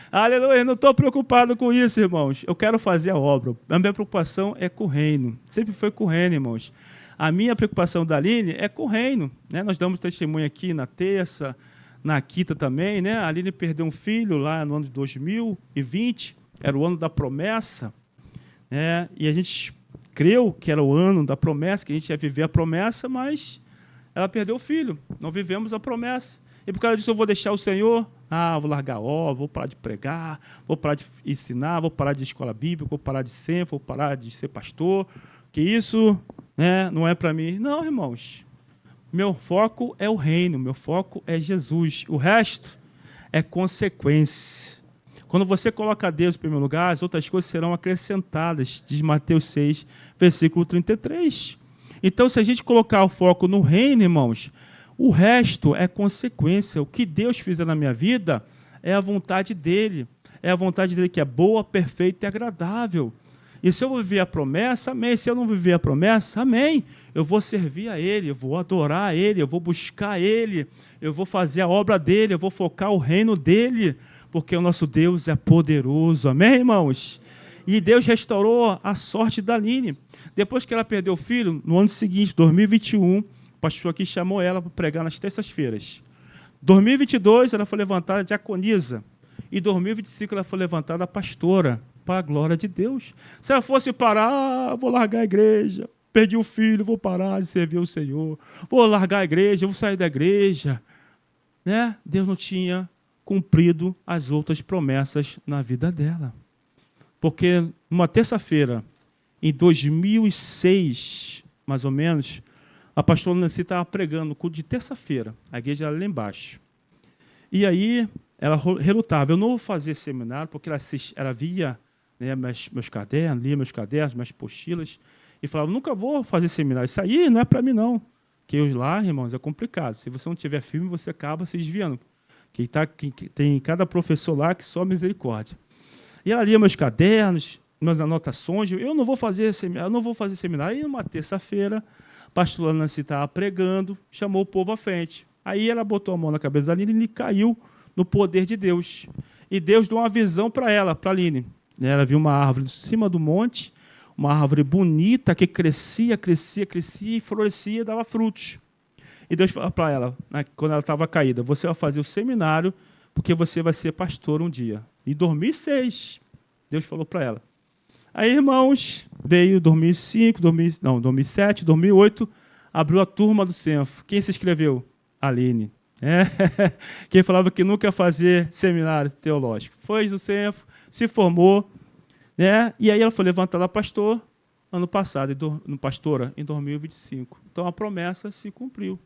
[SPEAKER 1] Aleluia, não estou preocupado com isso, irmãos. Eu quero fazer a obra. A minha preocupação é com o reino. Sempre foi com o reino, irmãos. A minha preocupação da Aline é com o reino. Né? Nós damos testemunho aqui na terça, na quinta também, né? A Aline perdeu um filho lá no ano de 2020, era o ano da promessa, né? E a gente creu que era o ano da promessa, que a gente ia viver a promessa, mas ela perdeu o filho, não vivemos a promessa. E por causa disso eu vou deixar o Senhor, vou largar a obra, vou parar de pregar, vou parar de ensinar, vou parar de escola bíblica, vou parar de ser, vou parar de ser pastor, que isso, né, não é para mim. Não, irmãos. Meu foco é o reino, meu foco é Jesus. O resto é consequência. Quando você coloca Deus em primeiro lugar, as outras coisas serão acrescentadas, diz Mateus 6, versículo 33. Então, se a gente colocar o foco no reino, irmãos, o resto é consequência. O que Deus fizer na minha vida é a vontade dele. É a vontade dele que é boa, perfeita e agradável. E se eu viver a promessa, amém. Se eu não viver a promessa, amém. Eu vou servir a Ele, eu vou adorar a Ele, eu vou buscar Ele, eu vou fazer a obra dEle, eu vou focar o reino dEle, porque o nosso Deus é poderoso, amém, irmãos? E Deus restaurou a sorte da Aline. Depois que ela perdeu o filho, no ano seguinte, 2021, o pastor aqui chamou ela para pregar nas terças-feiras. 2022, ela foi levantada diaconisa. E 2025, ela foi levantada pastora, para a glória de Deus. Se ela fosse parar, vou largar a igreja, perdi o filho, vou parar de servir o Senhor, vou largar a igreja, vou sair da igreja. Né? Deus não tinha cumprido as outras promessas na vida dela. Porque numa terça-feira, em 2006, mais ou menos, a pastora Nancy estava pregando no culto de terça-feira. A igreja era lá embaixo. E aí, ela relutava. Eu não vou fazer seminário, porque ela via, né, meus cadernos, lia meus cadernos, minhas pochilas, e falava, nunca vou fazer seminário. Isso aí não é para mim, não. Porque lá, irmãos, é complicado. Se você não tiver firme, você acaba se desviando. Que tem cada professor lá que só misericórdia. E ela lia meus cadernos, minhas anotações. Eu não vou fazer seminário. E numa terça-feira, a pastora Nancy estava pregando, chamou o povo à frente. Aí ela botou a mão na cabeça da Aline e caiu no poder de Deus. E Deus deu uma visão para ela, para a Aline. Ela viu uma árvore em cima do monte, uma árvore bonita que crescia e florescia e dava frutos. E Deus falou para ela, quando ela estava caída, você vai fazer o seminário porque você vai ser pastor um dia. Em 2006, Deus falou para ela. Aí, irmãos, veio 2005, 2007, 2008, abriu a turma do Senfo. Quem se inscreveu? Aline. Quem falava que nunca ia fazer seminário teológico. Foi do Senfo, se formou, né? E aí ela foi levantada a pastor ano passado, pastora, em 2025. Então a promessa se cumpriu.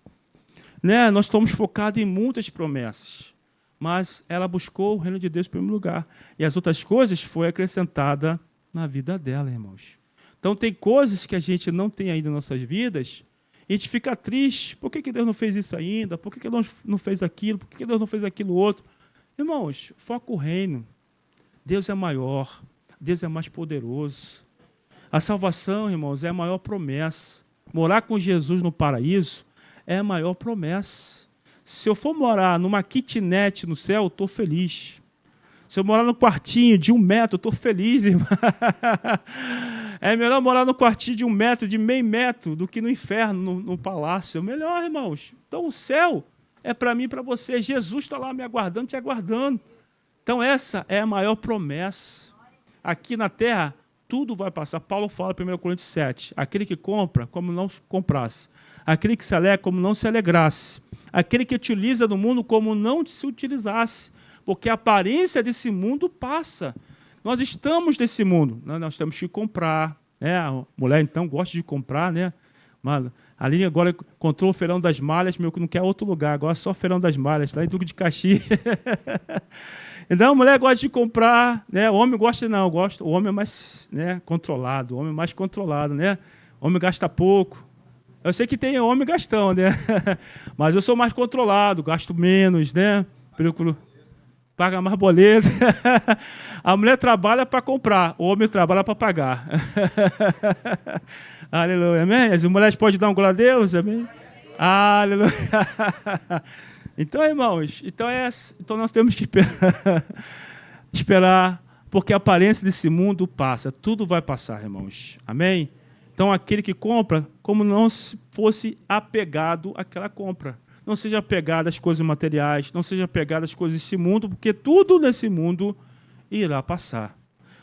[SPEAKER 1] Né? Nós estamos focados em muitas promessas, mas ela buscou o reino de Deus em primeiro lugar. E as outras coisas foram acrescentadas na vida dela, irmãos. Então tem coisas que a gente não tem ainda em nossas vidas, e a gente fica triste. Por que Deus não fez isso ainda? Por que Deus não fez aquilo? Por que Deus não fez aquilo outro? Irmãos, foca o reino. Deus é maior. Deus é mais poderoso. A salvação, irmãos, é a maior promessa. Morar com Jesus no paraíso é a maior promessa. Se eu for morar numa kitnet no céu, eu estou feliz. Se eu morar no quartinho de 1 metro, eu estou feliz, irmão. É melhor morar no quartinho de 1 metro, de meio metro, do que no inferno, no palácio. É melhor, irmãos. Então, o céu é para mim e para você. Jesus está lá me aguardando, te aguardando. Então, essa é a maior promessa. Aqui na terra, tudo vai passar. Paulo fala em 1 Coríntios 7. Aquele que compra, como não comprasse. Aquele que se alegra, como não se alegrasse. Aquele que utiliza no mundo, como não se utilizasse. Porque a aparência desse mundo passa. Nós estamos nesse mundo, nós temos que comprar. Né? A mulher, então, gosta de comprar. Né? Ali agora encontrou o Feirão das Malhas, meu que não quer outro lugar, agora só Feirão das Malhas, lá em Duque de Caxias. Então, a mulher gosta de comprar, né? O homem gosta, não, o homem é mais, né, controlado, o homem é mais controlado. Né? O homem gasta pouco. Eu sei que tem homem gastão, né? Mas eu sou mais controlado, gasto menos, né? Paga mais boleto. A mulher trabalha para comprar, o homem trabalha para pagar. Aleluia, amém? As mulheres podem dar um glória a Deus, amém? Aleluia. Então, irmãos, então nós temos que esperar, porque a aparência desse mundo passa, tudo vai passar, irmãos, amém? Então, aquele que compra, como não se fosse apegado àquela compra. Não seja apegado às coisas materiais, não seja apegado às coisas desse mundo, porque tudo nesse mundo irá passar.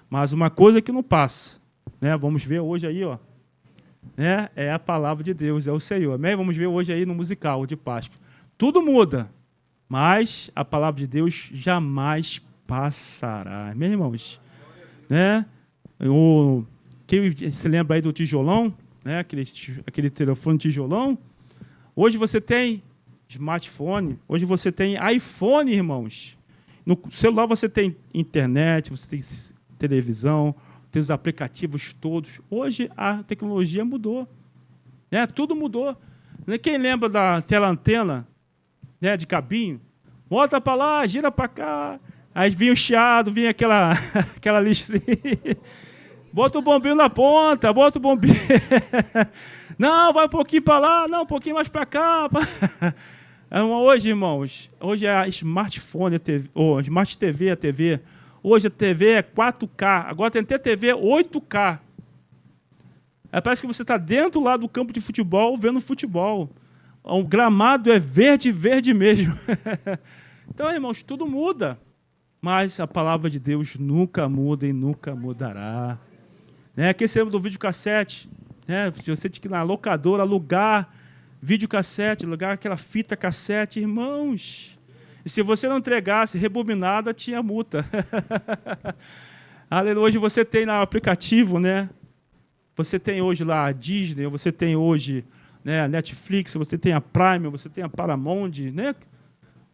[SPEAKER 1] Mas uma coisa que não passa, né? Vamos ver hoje aí, ó, né? É a palavra de Deus, é o Senhor. Amém? Vamos ver hoje aí no musical de Páscoa. Tudo muda, mas a palavra de Deus jamais passará. Amém, irmãos? Né? Quem se lembra aí do tijolão, né? Aquele telefone tijolão? Hoje você tem smartphone, hoje você tem iPhone, irmãos. No celular você tem internet, você tem televisão, tem os aplicativos todos. Hoje a tecnologia mudou. Né? Tudo mudou. Quem lembra da tela antena, né, de cabinho? Bota para lá, gira para cá. Aí vinha o chiado, vinha aquela listrinha. Bota o bombinho na ponta, bota o bombinho. Não, vai um pouquinho para lá, não, um pouquinho mais para cá. Hoje, irmãos, hoje é a smartphone, a TV, ou Smart TV, a TV. Hoje a TV é 4K, agora tem até TV 8K. Parece que você está dentro lá do campo de futebol, vendo futebol. O gramado é verde, verde mesmo. Então, irmãos, tudo muda. Mas a palavra de Deus nunca muda e nunca mudará. Quem se lembra do videocassete? Se você tinha que ir na locadora alugar videocassete, alugar aquela fita cassete, irmãos. E se você não entregasse rebobinada, tinha multa. Aleluia. Hoje você tem no aplicativo, né? Você tem hoje lá a Disney, você tem hoje, né, a Netflix, você tem a Prime, você tem a Paramount, né?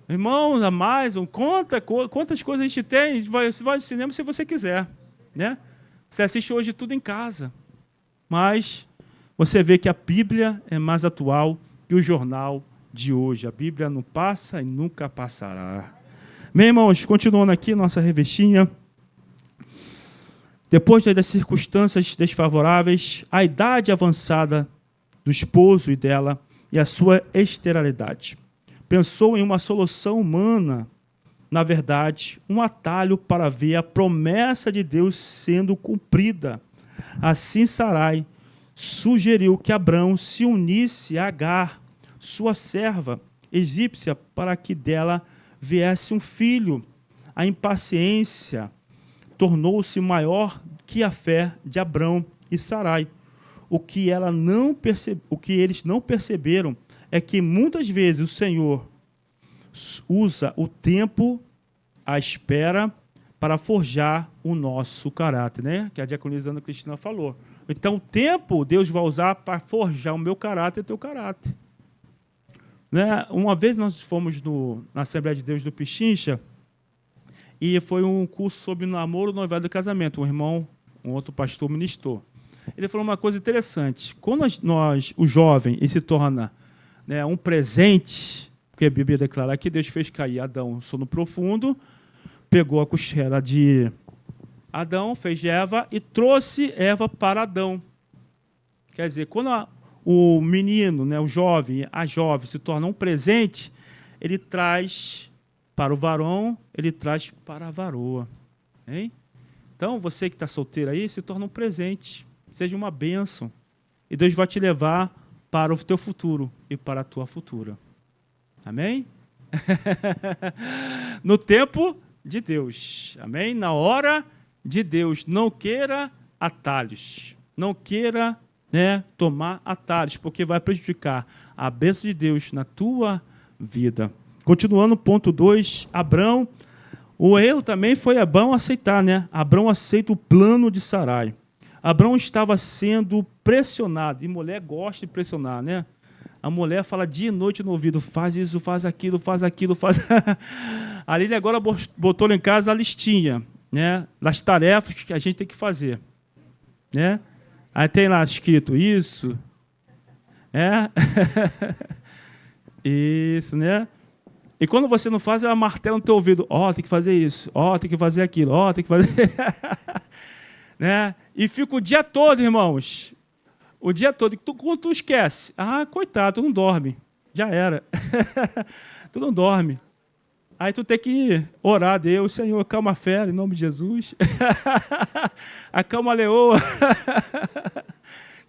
[SPEAKER 1] Irmãos, a mais, quantas coisas a gente tem? Você vai ao cinema se você quiser, né? Você assiste hoje tudo em casa. Mas você vê que a Bíblia é mais atual que o jornal de hoje. A Bíblia não passa e nunca passará. Bem, irmãos, continuando aqui nossa revistinha. Depois das circunstâncias desfavoráveis, a idade avançada do esposo e dela e a sua esterilidade. Pensou em uma solução humana, na verdade, um atalho para ver a promessa de Deus sendo cumprida. Assim Sarai sugeriu que Abrão se unisse a Agar, sua serva egípcia, para que dela viesse um filho. A impaciência tornou-se maior que a fé de Abrão e Sarai. O que eles não perceberam é que muitas vezes o Senhor usa o tempo, a espera, para forjar o nosso caráter, né? Que a diaconisa Ana Cristina falou. Então, o tempo Deus vai usar para forjar o meu caráter e o teu caráter. Né? Uma vez nós fomos na Assembleia de Deus do Pichincha, e foi um curso sobre namoro, noivado e casamento. Um outro pastor ministrou. Ele falou uma coisa interessante. Quando o jovem, ele se torna, né, um presente, porque a Bíblia declara que Deus fez cair Adão no sono profundo, pegou a costela de Adão, fez Eva e trouxe Eva para Adão. Quer dizer, quando o menino, né, o jovem, a jovem se torna um presente, ele traz para o varão, ele traz para a varoa. Hein? Então, você que está solteiro aí, se torna um presente. Seja uma bênção. E Deus vai te levar para o teu futuro e para a tua futura. Amém? No tempo de Deus. Amém? Na hora de Deus. Não queira atalhos. Não queira, né, tomar atalhos, porque vai prejudicar a bênção de Deus na tua vida. Continuando, ponto 2, Abrão. O erro também foi Abrão aceitar, né? Abrão aceita o plano de Sarai. Abrão estava sendo pressionado, e mulher gosta de pressionar, né? A mulher fala dia e noite no ouvido, faz isso, faz aquilo, faz aquilo, faz... A Aline agora botou lá em casa a listinha, né, das tarefas que a gente tem que fazer. Né? Aí tem lá escrito isso. Isso, né? E quando você não faz, ela martela no teu ouvido. Tem que fazer isso. Tem que fazer aquilo. Tem que fazer... Né? E fica o dia todo, irmãos. O dia todo. E quando tu esquece, coitado, tu não dorme. Já era. Tu não dorme. Aí tu tem que orar a Deus. Senhor, acalma a fera, em nome de Jesus. Acalma a leoa.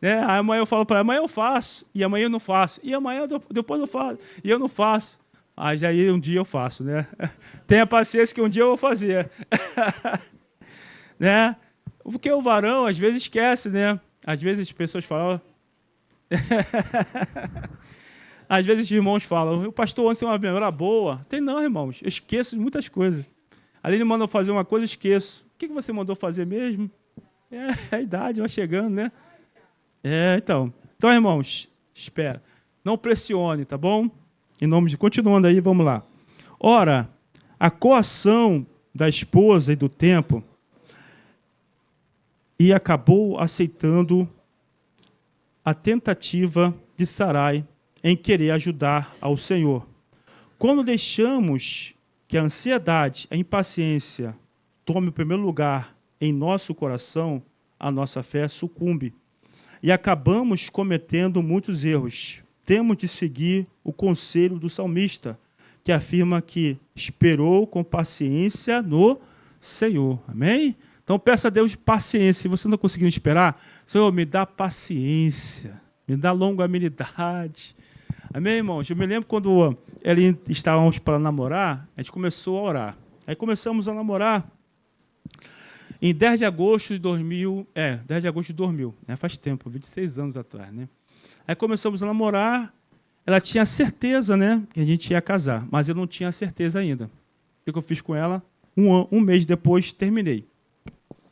[SPEAKER 1] Né? Aí amanhã eu falo para ela, amanhã eu faço. E amanhã eu não faço. E amanhã depois eu faço. E eu não faço. Aí um dia eu faço, né? Tenha paciência que um dia eu vou fazer. Né? Porque o varão, às vezes, esquece, né? Às vezes as pessoas falam... Às vezes os irmãos falam, o pastor ontem tem uma memória boa. Tem não, irmãos. Eu esqueço de muitas coisas. Ali ele mandou fazer uma coisa, eu esqueço. O que você mandou fazer mesmo? A idade vai chegando, né? Então, irmãos, espera. Não pressione, tá bom? Em nome de... Continuando aí, vamos lá. Ora, a coação da esposa e do tempo e acabou aceitando a tentativa de Sarai em querer ajudar ao Senhor. Quando deixamos que a ansiedade, a impaciência tome o primeiro lugar em nosso coração, a nossa fé sucumbe e acabamos cometendo muitos erros. Temos de seguir o conselho do salmista, que afirma que esperou com paciência no Senhor. Amém? Então, peça a Deus paciência. Se você não conseguir esperar, Senhor, me dá paciência, me dá longanimidade. Amém, irmãos? Eu me lembro quando estávamos para namorar, a gente começou a orar. Aí começamos a namorar em 10 de agosto de 2000, 10 de agosto de 2000, né? Faz tempo, 26 anos atrás, né? Aí começamos a namorar, ela tinha certeza, né, que a gente ia casar, mas eu não tinha certeza ainda. O que eu fiz com ela? Um mês depois, terminei.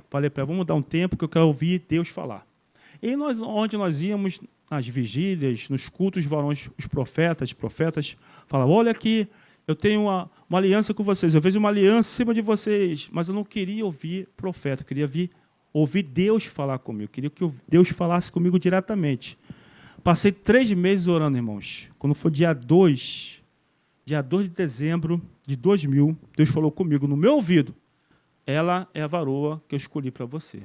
[SPEAKER 1] Falei para ela, vamos dar um tempo que eu quero ouvir Deus falar. E onde nós íamos, nas vigílias, nos cultos varões, os profetas falavam, olha aqui, eu tenho uma aliança com vocês, eu fiz uma aliança em cima de vocês, mas eu não queria ouvir profeta, eu queria ouvir Deus falar comigo, eu queria que Deus falasse comigo diretamente. Passei 3 meses orando, irmãos. Quando foi dia 2 de dezembro de 2000, Deus falou comigo no meu ouvido, ela é a varoa que eu escolhi para você.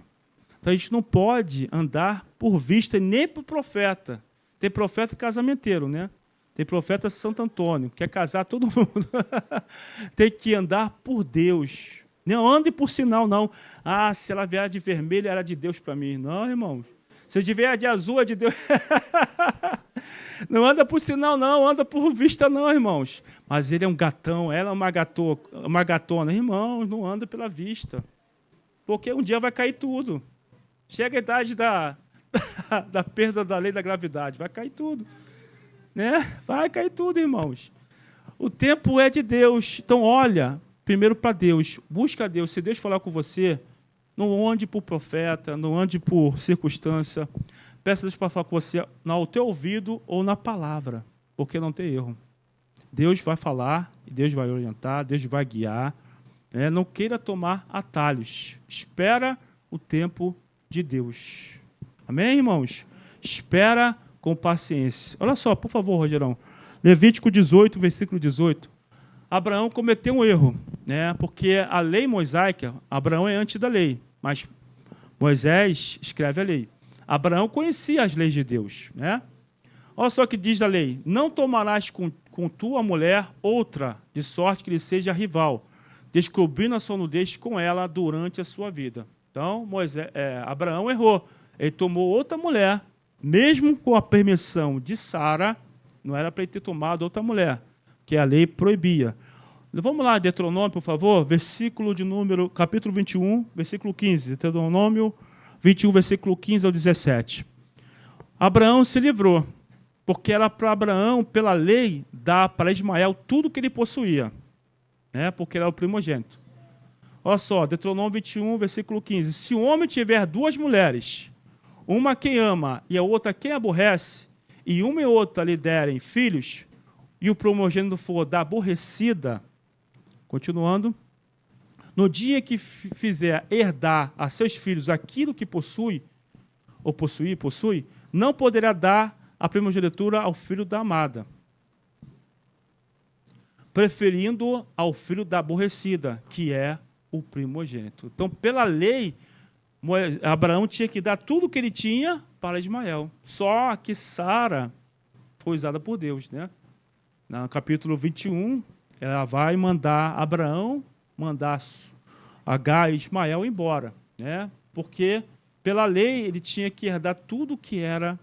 [SPEAKER 1] Então a gente não pode andar por vista nem por profeta. Tem profeta casamenteiro, né? Tem profeta Santo Antônio, quer casar todo mundo. Tem que andar por Deus. Não ande por sinal, não. Ah, se ela vier de vermelho, era de Deus para mim. Não, irmãos. Se vier de azul, é de Deus. Não anda por sinal, não. Anda por vista, não, irmãos. Mas ele é um gatão, ela é uma gatona. Irmãos, não anda pela vista. Porque um dia vai cair tudo. Chega a idade da perda da lei da gravidade. Vai cair tudo. Né? Vai cair tudo, irmãos. O tempo é de Deus. Então, olha, primeiro para Deus. Busca a Deus. Se Deus falar com você, não ande por profeta, não ande por circunstância. Peça a Deus para falar com você no teu ouvido ou na palavra, porque não tem erro. Deus vai falar, Deus vai orientar, Deus vai guiar. Né? Não queira tomar atalhos. Espera o tempo de Deus. Amém, irmãos? Espera com paciência. Olha só, por favor, Rogerão. Levítico 18, versículo 18. Abraão cometeu um erro, né? Porque a lei mosaica, Abraão é antes da lei, mas Moisés escreve a lei. Abraão conhecia as leis de Deus, né? Olha só o que diz a lei. Não tomarás com tua mulher outra, de sorte que lhe seja rival, descobrindo a sua nudez com ela durante a sua vida. Então, Abraão errou. Ele tomou outra mulher, mesmo com a permissão de Sara, não era para ele ter tomado outra mulher, que a lei proibia. Vamos lá, Deuteronômio, por favor, capítulo 21, versículo 15. Deuteronômio 21, versículo 15 ao 17. Abraão se livrou, porque era para Abraão, pela lei, dar para Ismael tudo que ele possuía, né? Porque ele era o primogênito. Olha só, Deuteronômio 21, versículo 15. Se o homem tiver 2 mulheres, uma quem ama e a outra quem aborrece, e uma e outra lhe derem filhos, e o primogênito for da aborrecida, continuando, no dia que fizer herdar a seus filhos aquilo que possui, não poderá dar a primogenitura ao filho da amada, preferindo ao filho da aborrecida, que é o primogênito. Então, pela lei, Abraão tinha que dar tudo o que ele tinha para Ismael. Só que Sara foi usada por Deus, né? No capítulo 21, ela vai mandar Abraão mandar Agar e Ismael embora, né? Porque pela lei ele tinha que herdar tudo que era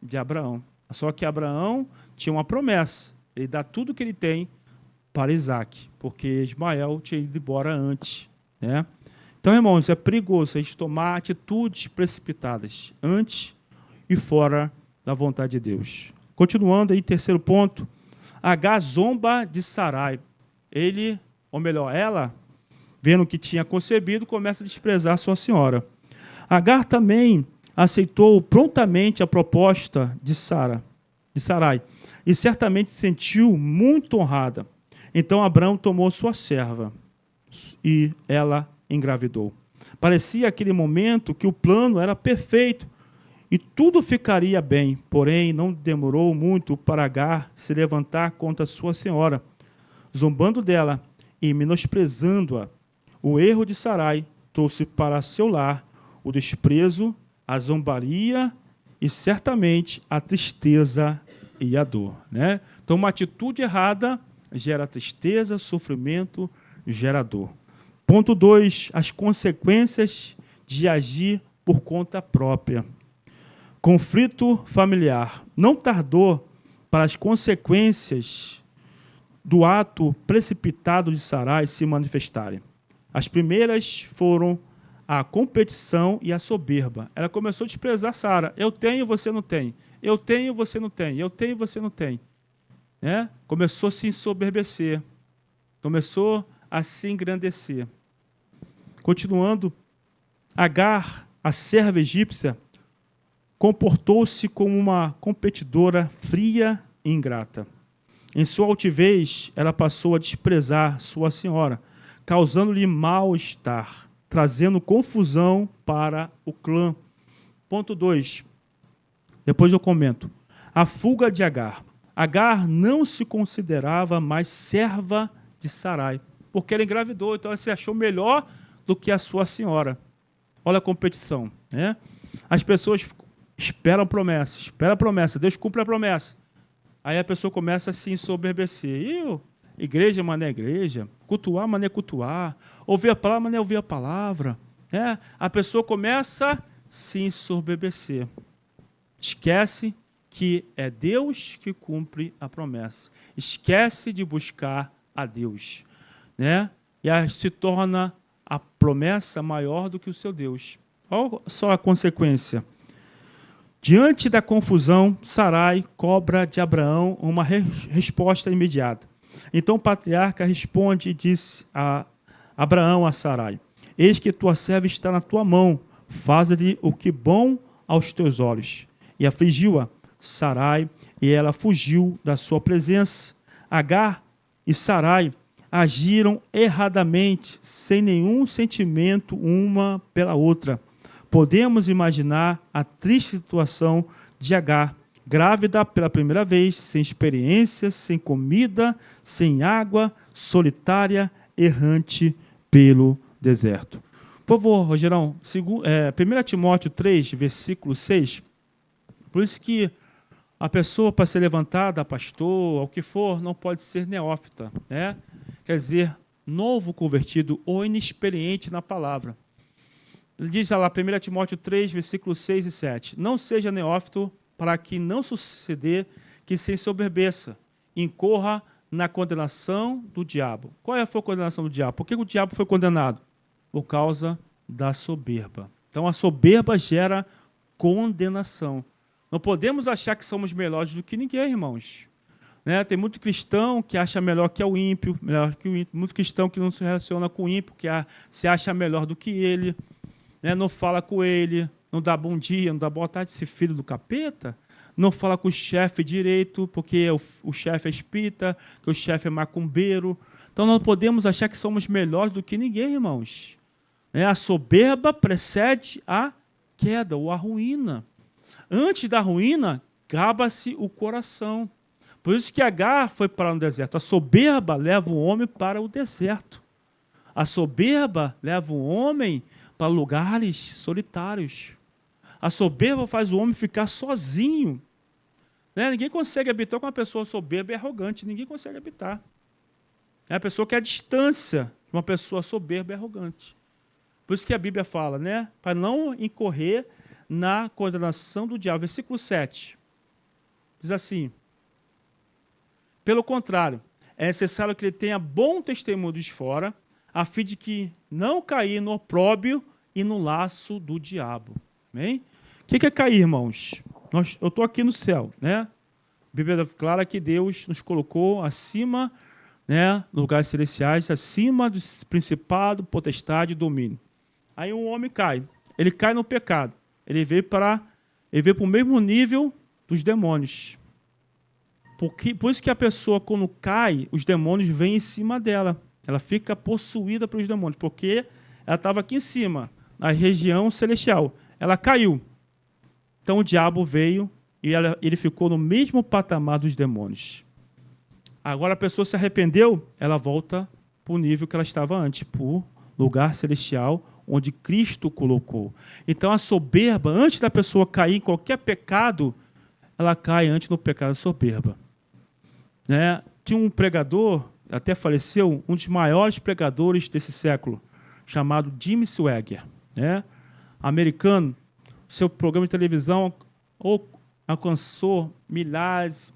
[SPEAKER 1] de Abraão. Só que Abraão tinha uma promessa, ele dá tudo que ele tem para Isaac, porque Ismael tinha ido embora antes, né? Então, irmãos, é perigoso a gente tomar atitudes precipitadas antes e fora da vontade de Deus. Continuando aí, terceiro ponto, Agar zomba de Sarai. Ela, vendo que tinha concebido, começa a desprezar sua senhora. Agar também aceitou prontamente a proposta de Sarai, e certamente se sentiu muito honrada. Então Abraão tomou sua serva, e ela engravidou. Parecia aquele momento que o plano era perfeito, e tudo ficaria bem, porém não demorou muito para Agar se levantar contra sua senhora, zombando dela e menosprezando-a. O erro de Sarai trouxe para seu lar o desprezo, a zombaria e, certamente, a tristeza e a dor. Né? Então, uma atitude errada gera tristeza, sofrimento, gera dor. Ponto 2, as consequências de agir por conta própria. Conflito familiar. Não tardou para as consequências do ato precipitado de Sarai se manifestarem. As primeiras foram a competição e a soberba. Ela começou a desprezar Sara. Eu tenho, você não tem. Eu tenho, você não tem. Eu tenho, você não tem. Né? Começou a se ensoberbecer. Começou a se engrandecer. Continuando, Agar, a serva egípcia, comportou-se como uma competidora fria e ingrata. Em sua altivez, ela passou a desprezar sua senhora, causando-lhe mal-estar, trazendo confusão para o clã. Ponto 2. Depois eu comento. A fuga de Agar. Agar não se considerava mais serva de Sarai, porque ela engravidou, então ela se achou melhor do que a sua senhora. Olha a competição. Né? As pessoas esperam promessa, Deus cumpre a promessa. Aí a pessoa começa a se ensoberbecer. Igreja, mané igreja. Cultuar, mané cultuar. Ouvir a palavra, mané ouvir a palavra. Né? A pessoa começa a se ensoberbecer. Esquece que é Deus que cumpre a promessa. Esquece de buscar a Deus. Né? E se torna a promessa maior do que o seu Deus. Olha só a consequência. Diante da confusão, Sarai cobra de Abraão uma resposta imediata. Então o patriarca responde e disse a Abraão a Sarai: eis que tua serva está na tua mão, faze-lhe o que bom aos teus olhos. E afligiu-a Sarai, e ela fugiu da sua presença. Agar e Sarai agiram erradamente, sem nenhum sentimento uma pela outra. Podemos imaginar a triste situação de Agar, grávida pela primeira vez, sem experiência, sem comida, sem água, solitária, errante pelo deserto. Por favor, Rogerão, 1 Timóteo 3, versículo 6. Por isso que a pessoa, para ser levantada, pastor, ao que for, não pode ser neófita, né? Quer dizer, novo convertido ou inexperiente na palavra. Ele diz lá, 1 Timóteo 3, versículos 6 e 7. Não seja neófito, para que não suceder que se ensoberbeça, incorra na condenação do diabo. Qual foi a condenação do diabo? Por que o diabo foi condenado? Por causa da soberba. Então, a soberba gera condenação. Não podemos achar que somos melhores do que ninguém, irmãos. Né? Tem muito cristão que acha melhor que o ímpio, muito cristão que não se relaciona com o ímpio, que se acha melhor do que ele. Né? Não fala com ele, não dá bom dia, não dá boa tarde, esse filho do capeta. Não fala com o chefe direito, porque o chefe é espírita, que o chefe é macumbeiro. Então, não podemos achar que somos melhores do que ninguém, irmãos. Né? A soberba precede a queda ou a ruína. Antes da ruína, gaba-se o coração. Por isso que Agar foi para o deserto. A soberba leva o homem para o deserto. A soberba leva o homem para lugares solitários. A soberba faz o homem ficar sozinho. Né? Ninguém consegue habitar com uma pessoa soberba e arrogante. Ninguém consegue habitar. É a pessoa que é a distância de uma pessoa soberba e arrogante. Por isso que a Bíblia fala, né? Para não incorrer na condenação do diabo. Versículo 7. Diz assim: pelo contrário, é necessário que ele tenha bom testemunho de fora, a fim de que não cair no opróbrio e no laço do diabo. Amém? O que é cair, irmãos? Eu estou aqui no céu, né? A Bíblia declara que Deus nos colocou acima, né, lugares celestiais, acima do principado, potestade e domínio. Aí um homem cai. Ele cai no pecado. Ele veio para o mesmo nível dos demônios. Por isso que a pessoa, quando cai, os demônios vêm em cima dela. Ela fica possuída pelos demônios, porque ela estava aqui em cima, na região celestial. Ela caiu. Então o diabo veio e ele ficou no mesmo patamar dos demônios. Agora a pessoa se arrependeu, ela volta para o nível que ela estava antes, para o lugar celestial, onde Cristo o colocou. Então, a soberba, antes da pessoa cair em qualquer pecado, ela cai antes no pecado da soberba. Né? Tinha um pregador, até faleceu, um dos maiores pregadores desse século, chamado Jim Swaggart, né? Americano. Seu programa de televisão alcançou milhares,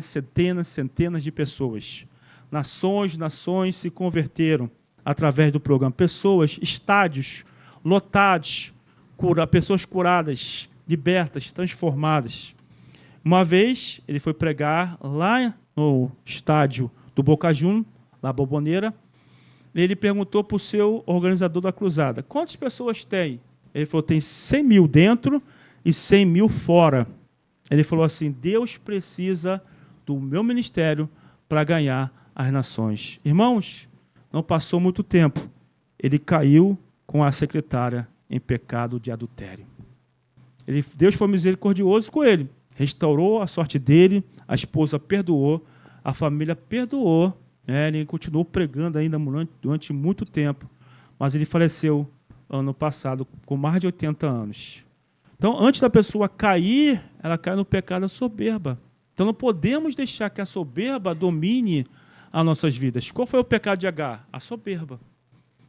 [SPEAKER 1] centenas de pessoas. Nações se converteram através do programa. Pessoas, estádios lotados, pessoas curadas, libertas, transformadas. Uma vez, ele foi pregar lá no estádio do Boca Juniors, na Bombonera. Ele perguntou para o seu organizador da cruzada: quantas pessoas tem? Ele falou: tem 100 mil dentro e 100 mil fora. Ele falou assim: Deus precisa do meu ministério para ganhar as nações. Irmãos, não passou muito tempo. Ele caiu com a secretária em pecado de adultério. Deus foi misericordioso com ele. Restaurou a sorte dele, a esposa perdoou, a família perdoou. Ele continuou pregando ainda durante muito tempo, mas ele faleceu ano passado, com mais de 80 anos. Então, antes da pessoa cair, ela cai no pecado da soberba. Então, não podemos deixar que a soberba domine as nossas vidas. Qual foi o pecado de Agar? A soberba.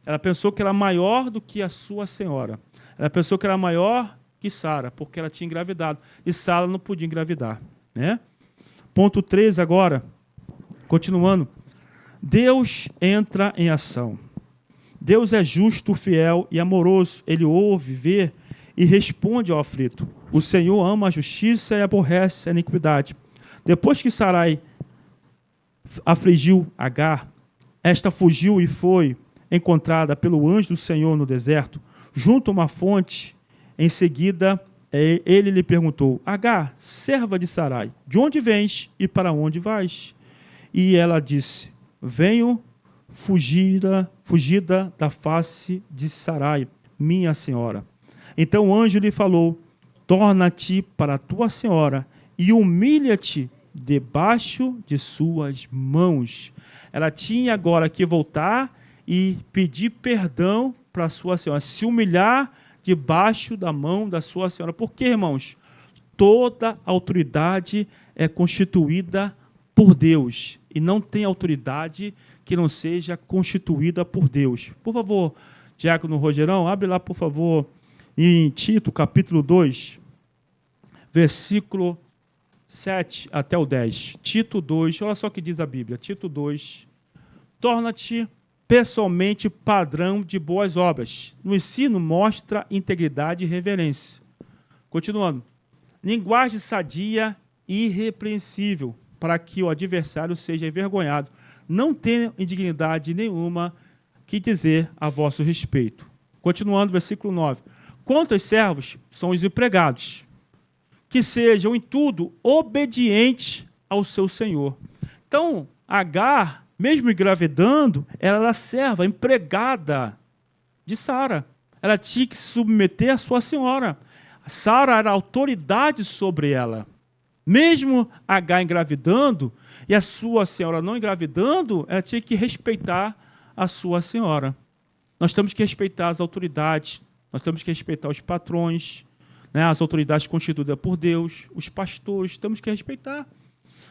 [SPEAKER 1] Ela pensou que era maior do que a sua senhora. Ela pensou que era maior que Sara, porque ela tinha engravidado. E Sara não podia engravidar. Né? Ponto 3 agora, continuando. Deus entra em ação. Deus é justo, fiel e amoroso. Ele ouve, vê e responde ao aflito. O Senhor ama a justiça e aborrece a iniquidade. Depois que Sarai afligiu Agar, esta fugiu e foi encontrada pelo anjo do Senhor no deserto, junto a uma fonte. Em seguida, ele lhe perguntou: Agar, serva de Sarai, de onde vens e para onde vais? E ela disse: venho fugida da face de Sarai, minha senhora. Então o anjo lhe falou: torna-te para a tua senhora e humilha-te debaixo de suas mãos. Ela tinha agora que voltar e pedir perdão para a sua senhora, se humilhar debaixo da mão da sua senhora. Por quê, irmãos? Toda autoridade é constituída por Deus e não tem autoridade que não seja constituída por Deus. Por favor, Diácono Rogerão, abre lá, por favor, em Tito, capítulo 2, versículo 7 até o 10. Tito 2, olha só o que diz a Bíblia. Tito 2, torna-te pessoalmente padrão de boas obras. No ensino, mostra integridade e reverência. Continuando. Linguagem sadia e irrepreensível, para que o adversário seja envergonhado. Não tenha indignidade nenhuma que dizer a vosso respeito. Continuando, versículo 9. Quanto aos servos, são os empregados, que sejam em tudo obedientes ao seu senhor. Então, Agar, mesmo engravidando, ela era serva, empregada de Sara. Ela tinha que se submeter à sua senhora. Sara era autoridade sobre ela. Mesmo Agar engravidando e a sua senhora não engravidando, ela tinha que respeitar a sua senhora. Nós temos que respeitar as autoridades, nós temos que respeitar os patrões, né, as autoridades constituídas por Deus, os pastores, temos que respeitar.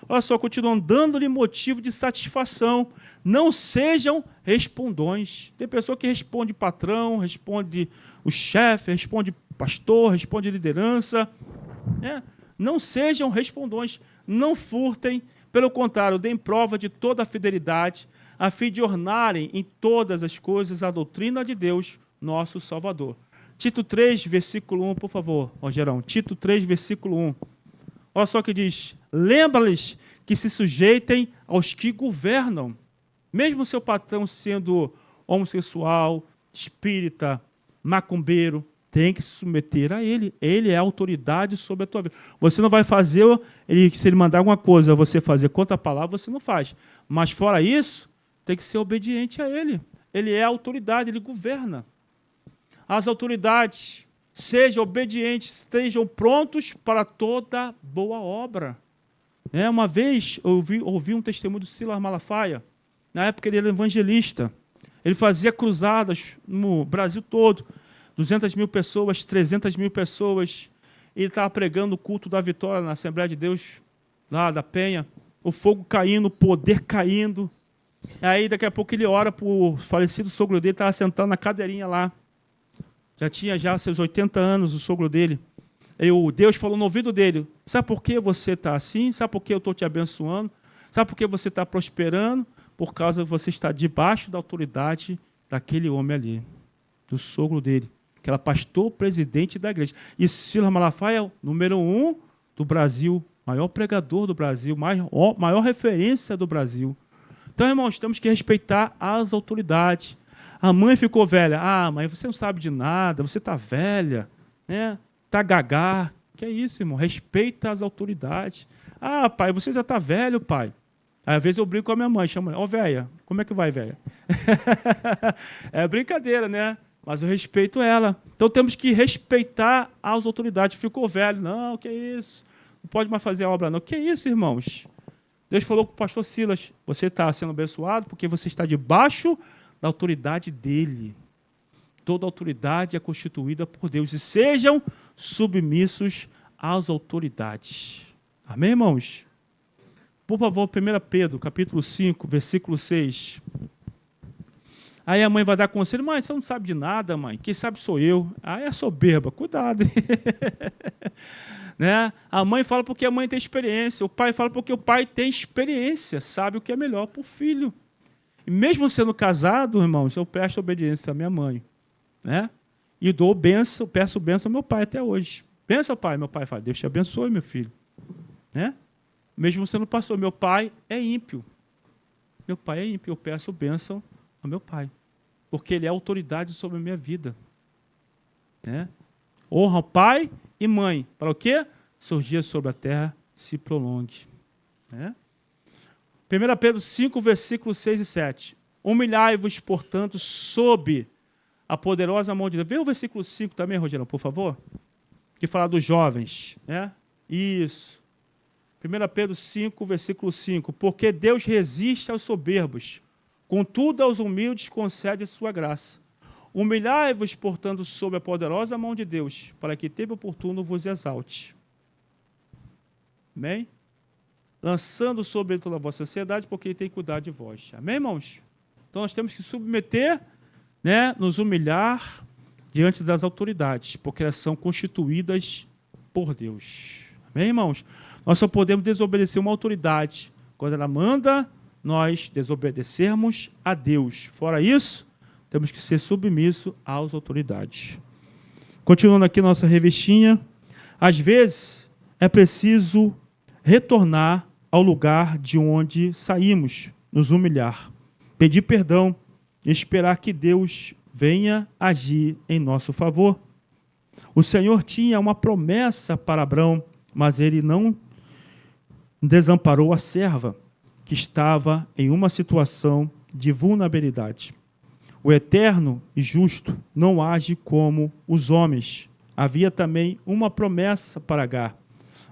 [SPEAKER 1] Olha só, continuam dando-lhe motivo de satisfação. Não sejam respondões. Tem pessoa que responde patrão, responde o chefe, responde pastor, responde liderança. Não sejam respondões, não furtem, pelo contrário, deem prova de toda a fidelidade, a fim de ornarem em todas as coisas a doutrina de Deus, nosso Salvador. Tito 3, versículo 1, por favor, Rogerão. Tito 3, versículo 1. Olha só o que diz. Lembra-lhes que se sujeitem aos que governam, mesmo seu patrão sendo homossexual, espírita, macumbeiro, tem que se submeter a ele. Ele é a autoridade sobre a tua vida. Você não vai fazer, se ele mandar alguma coisa, você fazer contra a palavra, você não faz. Mas fora isso, tem que ser obediente a ele. Ele é a autoridade, ele governa. As autoridades, sejam obedientes, estejam prontos para toda boa obra. Uma vez, eu ouvi um testemunho do Silas Malafaia. Na época, ele era evangelista. Ele fazia cruzadas no Brasil todo, 200 mil pessoas, 300 mil pessoas. Ele estava pregando o culto da vitória na Assembleia de Deus, lá da Penha, o fogo caindo, o poder caindo. Aí, daqui a pouco, ele ora para o falecido sogro dele, estava sentado na cadeirinha lá. Já tinha seus 80 anos, o sogro dele. E o Deus falou no ouvido dele, sabe por que você está assim? Sabe por que eu estou te abençoando? Sabe por que você está prosperando? Por causa que você está debaixo da autoridade daquele homem ali, do sogro dele, que era pastor presidente da igreja. E Silas Malafaia, número 1 do Brasil, maior pregador do Brasil, maior referência do Brasil. Então, irmãos, temos que respeitar as autoridades. A mãe ficou velha. Ah, mãe, você não sabe de nada, você está velha, né? Está gagá. Que é isso, irmão? Respeita as autoridades. Ah, pai, você já está velho, pai. Às vezes eu brinco com a minha mãe, chamo ela, ó, velha, como é que vai, velha? É brincadeira, né? Mas eu respeito ela. Então temos que respeitar as autoridades. Ficou velho, não, que é isso? Não pode mais fazer a obra, não. Que é isso, irmãos? Deus falou com o pastor Silas, você está sendo abençoado porque você está debaixo da autoridade dele. Toda autoridade é constituída por Deus. E sejam submissos às autoridades. Amém, irmãos? Por favor, 1 Pedro, capítulo 5, versículo 6. Aí a mãe vai dar conselho, mãe, você não sabe de nada, mãe. Quem sabe sou eu. Aí é soberba, cuidado. Né? A mãe fala porque a mãe tem experiência. O pai fala porque o pai tem experiência, sabe o que é melhor para o filho. E mesmo sendo casado, irmãos, eu presto obediência à minha mãe. Né? E peço bênção ao meu pai até hoje. Benção, pai. Meu pai fala, Deus te abençoe, meu filho. Né? Mesmo sendo pastor, meu pai é ímpio. Meu pai é ímpio, eu peço bênção ao meu pai. Porque ele é autoridade sobre a minha vida. Né? Honra o pai e mãe. Para o quê? Surgir sobre a terra se prolongue. Né? 1 Pedro 5, versículos 6 e 7. Humilhai-vos, portanto, sob a poderosa mão de Deus. Vê o versículo 5 também, Rogério, por favor. Que fala dos jovens. Né? Isso. 1 Pedro 5, versículo 5. Porque Deus resiste aos soberbos, contudo aos humildes concede sua graça. Humilhai-vos, portanto, sob a poderosa mão de Deus, para que, tempo oportuno, vos exalte. Amém? Lançando sobre ele toda a vossa ansiedade, porque ele tem cuidado de vós. Amém, irmãos? Então, nós temos que submeter, né, nos humilhar diante das autoridades, porque elas são constituídas por Deus. Amém, irmãos? Nós só podemos desobedecer uma autoridade quando ela manda nós desobedecermos a Deus. Fora isso, temos que ser submissos às autoridades. Continuando aqui nossa revistinha, às vezes é preciso retornar ao lugar de onde saímos, nos humilhar, pedir perdão e esperar que Deus venha agir em nosso favor. O Senhor tinha uma promessa para Abrão, mas ele não desamparou a serva, que estava em uma situação de vulnerabilidade. O eterno e justo não age como os homens. Havia também uma promessa para Agar,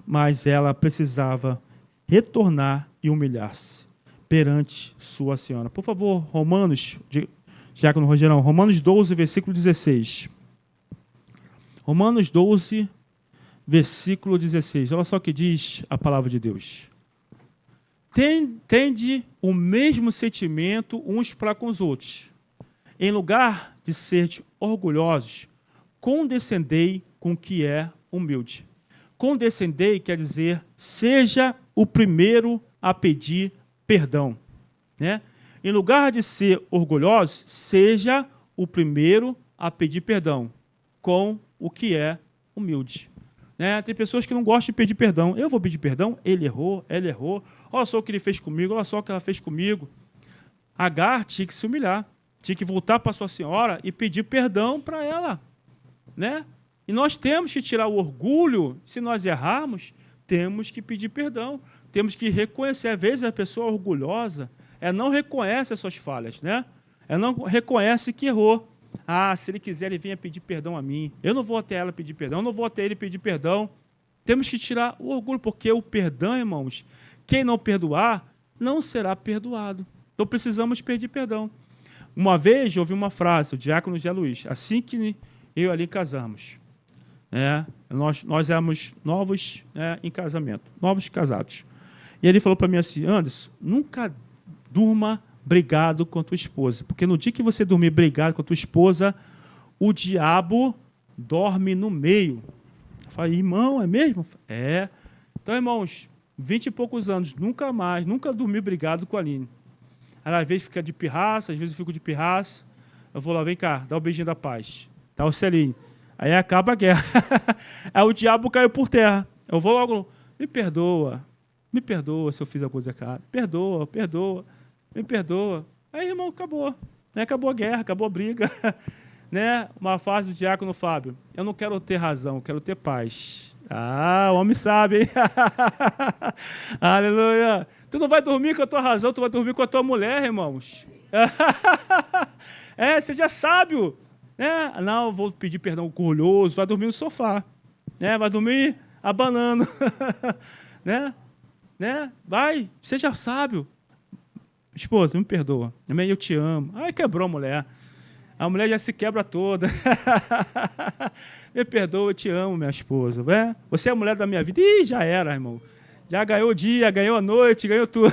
[SPEAKER 1] mas ela precisava retornar e humilhar-se perante sua senhora. Por favor, Romanos, Diácono Rogerão, Romanos 12, versículo 16. Romanos 12, versículo 16. Olha só o que diz a palavra de Deus. Tende o mesmo sentimento uns para com os outros. Em lugar de ser orgulhosos, condescendei com o que é humilde. Condescendei quer dizer, seja o primeiro a pedir perdão. Né? Em lugar de ser orgulhosos, seja o primeiro a pedir perdão com o que é humilde. Né? Tem pessoas que não gostam de pedir perdão. Eu vou pedir perdão? Ele errou, ela errou. Olha só o que ele fez comigo, olha só o que ela fez comigo. Agar tinha que se humilhar. Tinha que voltar para sua senhora e pedir perdão para ela. Né? E nós temos que tirar o orgulho. Se nós errarmos, temos que pedir perdão. Temos que reconhecer. Às vezes a pessoa orgulhosa não reconhece as suas falhas. Né? Ela não reconhece que errou. Ah, se ele quiser, ele venha pedir perdão a mim. Eu não vou até ela pedir perdão, eu não vou até ele pedir perdão. Temos que tirar o orgulho, porque o perdão, irmãos, quem não perdoar, não será perdoado. Então precisamos pedir perdão. Uma vez eu ouvi uma frase, o diácono José Luiz, assim que eu e ali casamos, nós éramos novos em casamento, novos casados. E ele falou para mim assim, Anderson, nunca durma brigado com a tua esposa, porque no dia que você dormir brigado com a tua esposa, o diabo dorme no meio. Eu falei, irmão, é mesmo? É. Então, irmãos, 20 e poucos anos, nunca dormi brigado com a Aline. Ela às vezes fica de pirraça, às vezes eu fico de pirraça. Eu vou lá, vem cá, dá o beijinho da paz. Dá o selinho. Aí acaba a guerra. Aí o diabo caiu por terra. Eu vou logo, me perdoa se eu fiz a coisa errada. Me perdoa. Aí, irmão, acabou. Acabou a guerra, acabou a briga. Uma frase do diácono Fábio. Eu não quero ter razão, eu quero ter paz. Ah, o homem sabe, hein? Aleluia. Tu não vai dormir com a tua razão, tu vai dormir com a tua mulher, irmãos. Seja sábio. Não, eu vou pedir perdão orgulhoso, vai dormir no sofá. Vai dormir abanando. Vai, seja sábio. Esposa, me perdoa. Eu te amo. Ai, quebrou a mulher. A mulher já se quebra toda. Me perdoa, eu te amo, minha esposa. Você é a mulher da minha vida. Ih, já era, irmão. Já ganhou o dia, ganhou a noite, ganhou tudo.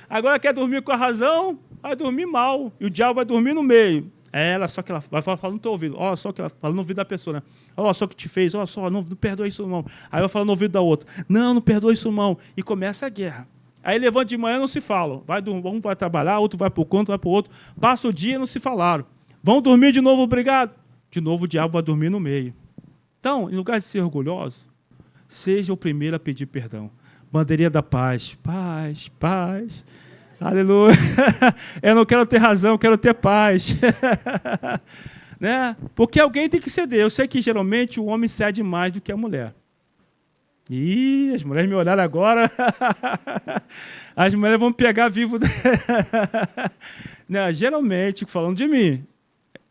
[SPEAKER 1] Agora quer dormir com a razão, vai dormir mal. E o diabo vai dormir no meio. Ela só que ela vai falar no teu ouvido. Olha só que ela fala no ouvido da pessoa, né? Olha só o que te fez, olha só, não perdoa isso, irmão. Aí vai falar no ouvido da outra. Não perdoa isso, irmão. E começa a guerra. Aí levanta de manhã, não se falam. Um vai trabalhar, outro vai para o canto, vai para o outro. Passa o dia, não se falaram. Vão dormir de novo, obrigado. De novo o diabo vai dormir no meio. Então, em lugar de ser orgulhoso, seja o primeiro a pedir perdão. Bandeirinha da paz. Paz, paz. Aleluia. Eu não quero ter razão, eu quero ter paz. Porque alguém tem que ceder. Eu sei que geralmente o homem cede mais do que a mulher. Ih, as mulheres me olharam agora. As mulheres vão me pegar vivo. Geralmente, falando de mim,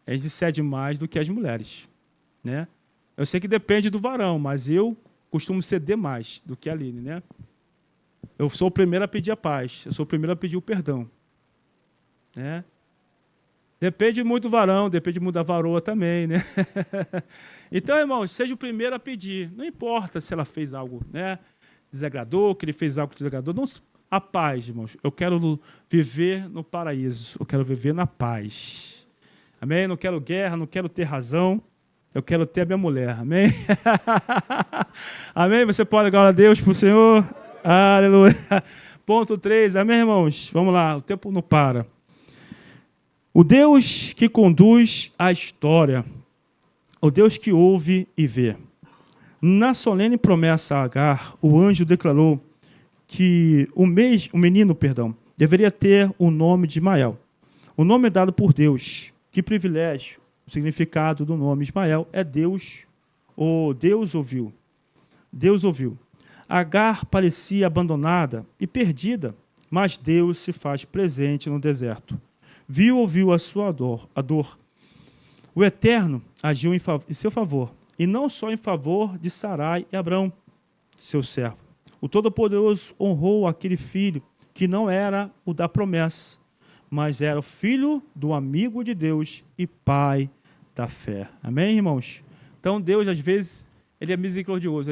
[SPEAKER 1] a gente cede mais do que as mulheres. Eu sei que depende do varão, mas eu costumo ceder mais do que a Aline. Eu sou o primeiro a pedir a paz, eu sou o primeiro a pedir o perdão. Depende muito do varão, depende muito da varoa também, Então, irmãos, seja o primeiro a pedir. Não importa se ela fez algo, desagradou, que ele fez algo que desagradou. Não, a paz, irmãos. Eu quero viver no paraíso. Eu quero viver na paz. Amém? Não quero guerra, não quero ter razão. Eu quero ter a minha mulher. Amém? Amém? Você pode dar glória a Deus para o Senhor? Aleluia. Ponto 3. Amém, irmãos? Vamos lá. O tempo não para. O Deus que conduz a história, o Deus que ouve e vê. Na solene promessa a Agar, o anjo declarou que o menino, deveria ter o nome de Ismael. O nome é dado por Deus. Que privilégio. O significado do nome Ismael é Deus, ou Deus ouviu. Deus ouviu. Agar parecia abandonada e perdida, mas Deus se faz presente no deserto. Ouviu a sua dor. O Eterno agiu em seu favor, e não só em favor de Sarai e Abrão, seu servo. O Todo-Poderoso honrou aquele filho que não era o da promessa, mas era o filho do amigo de Deus e pai da fé. Amém, irmãos? Então, Deus, às vezes, ele é misericordioso.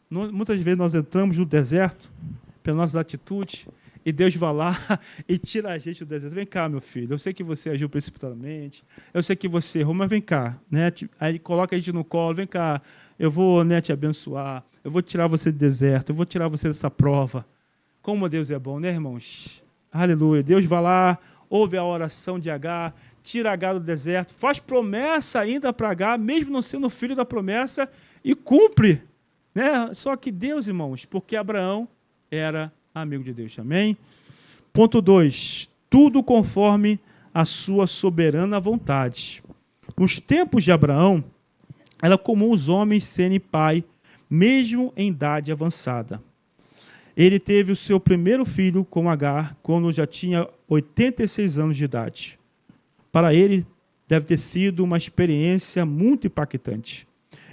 [SPEAKER 1] Muitas vezes nós entramos no deserto pela nossa atitude, e Deus vai lá e tira a gente do deserto. Vem cá, meu filho, eu sei que você agiu precipitadamente, eu sei que você errou, mas vem cá. Aí coloca a gente no colo, vem cá, eu vou te abençoar, eu vou tirar você do deserto, eu vou tirar você dessa prova. Como Deus é bom, irmãos? Aleluia. Deus vai lá, ouve a oração de Agar, tira Agar do deserto, faz promessa ainda para Agar, mesmo não sendo filho da promessa, e cumpre. Só que Deus, irmãos, porque Abraão era amigo de Deus, amém? Ponto 2. Tudo conforme a sua soberana vontade. Nos tempos de Abraão, era comum os homens serem pai, mesmo em idade avançada. Ele teve o seu primeiro filho com Agar, quando já tinha 86 anos de idade. Para ele, deve ter sido uma experiência muito impactante.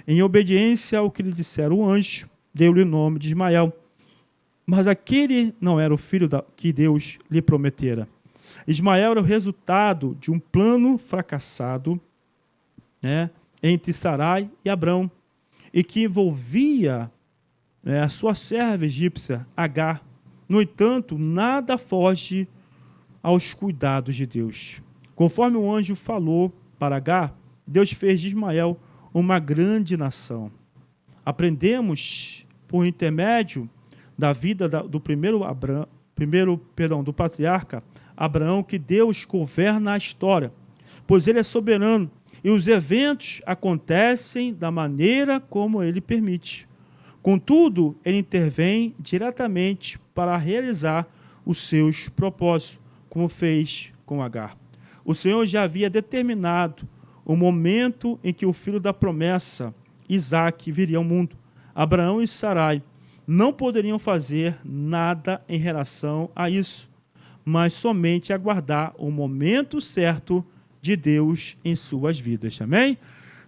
[SPEAKER 1] Em obediência ao que lhe dissera o anjo, deu-lhe o nome de Ismael. Mas aquele não era o filho que Deus lhe prometera. Ismael era o resultado de um plano fracassado, né, entre Sarai e Abrão, e que envolvia a sua serva egípcia, Agar. No entanto, nada foge aos cuidados de Deus. Conforme o anjo falou para Agar, Deus fez de Ismael uma grande nação. Aprendemos, por intermédio da vida do do patriarca Abraão, que Deus governa a história, pois ele é soberano e os eventos acontecem da maneira como ele permite. Contudo, ele intervém diretamente para realizar os seus propósitos, como fez com Agar. O Senhor já havia determinado o momento em que o filho da promessa, Isaque, viria ao mundo. Abraão e Sarai não poderiam fazer nada em relação a isso, mas somente aguardar o momento certo de Deus em suas vidas. Amém?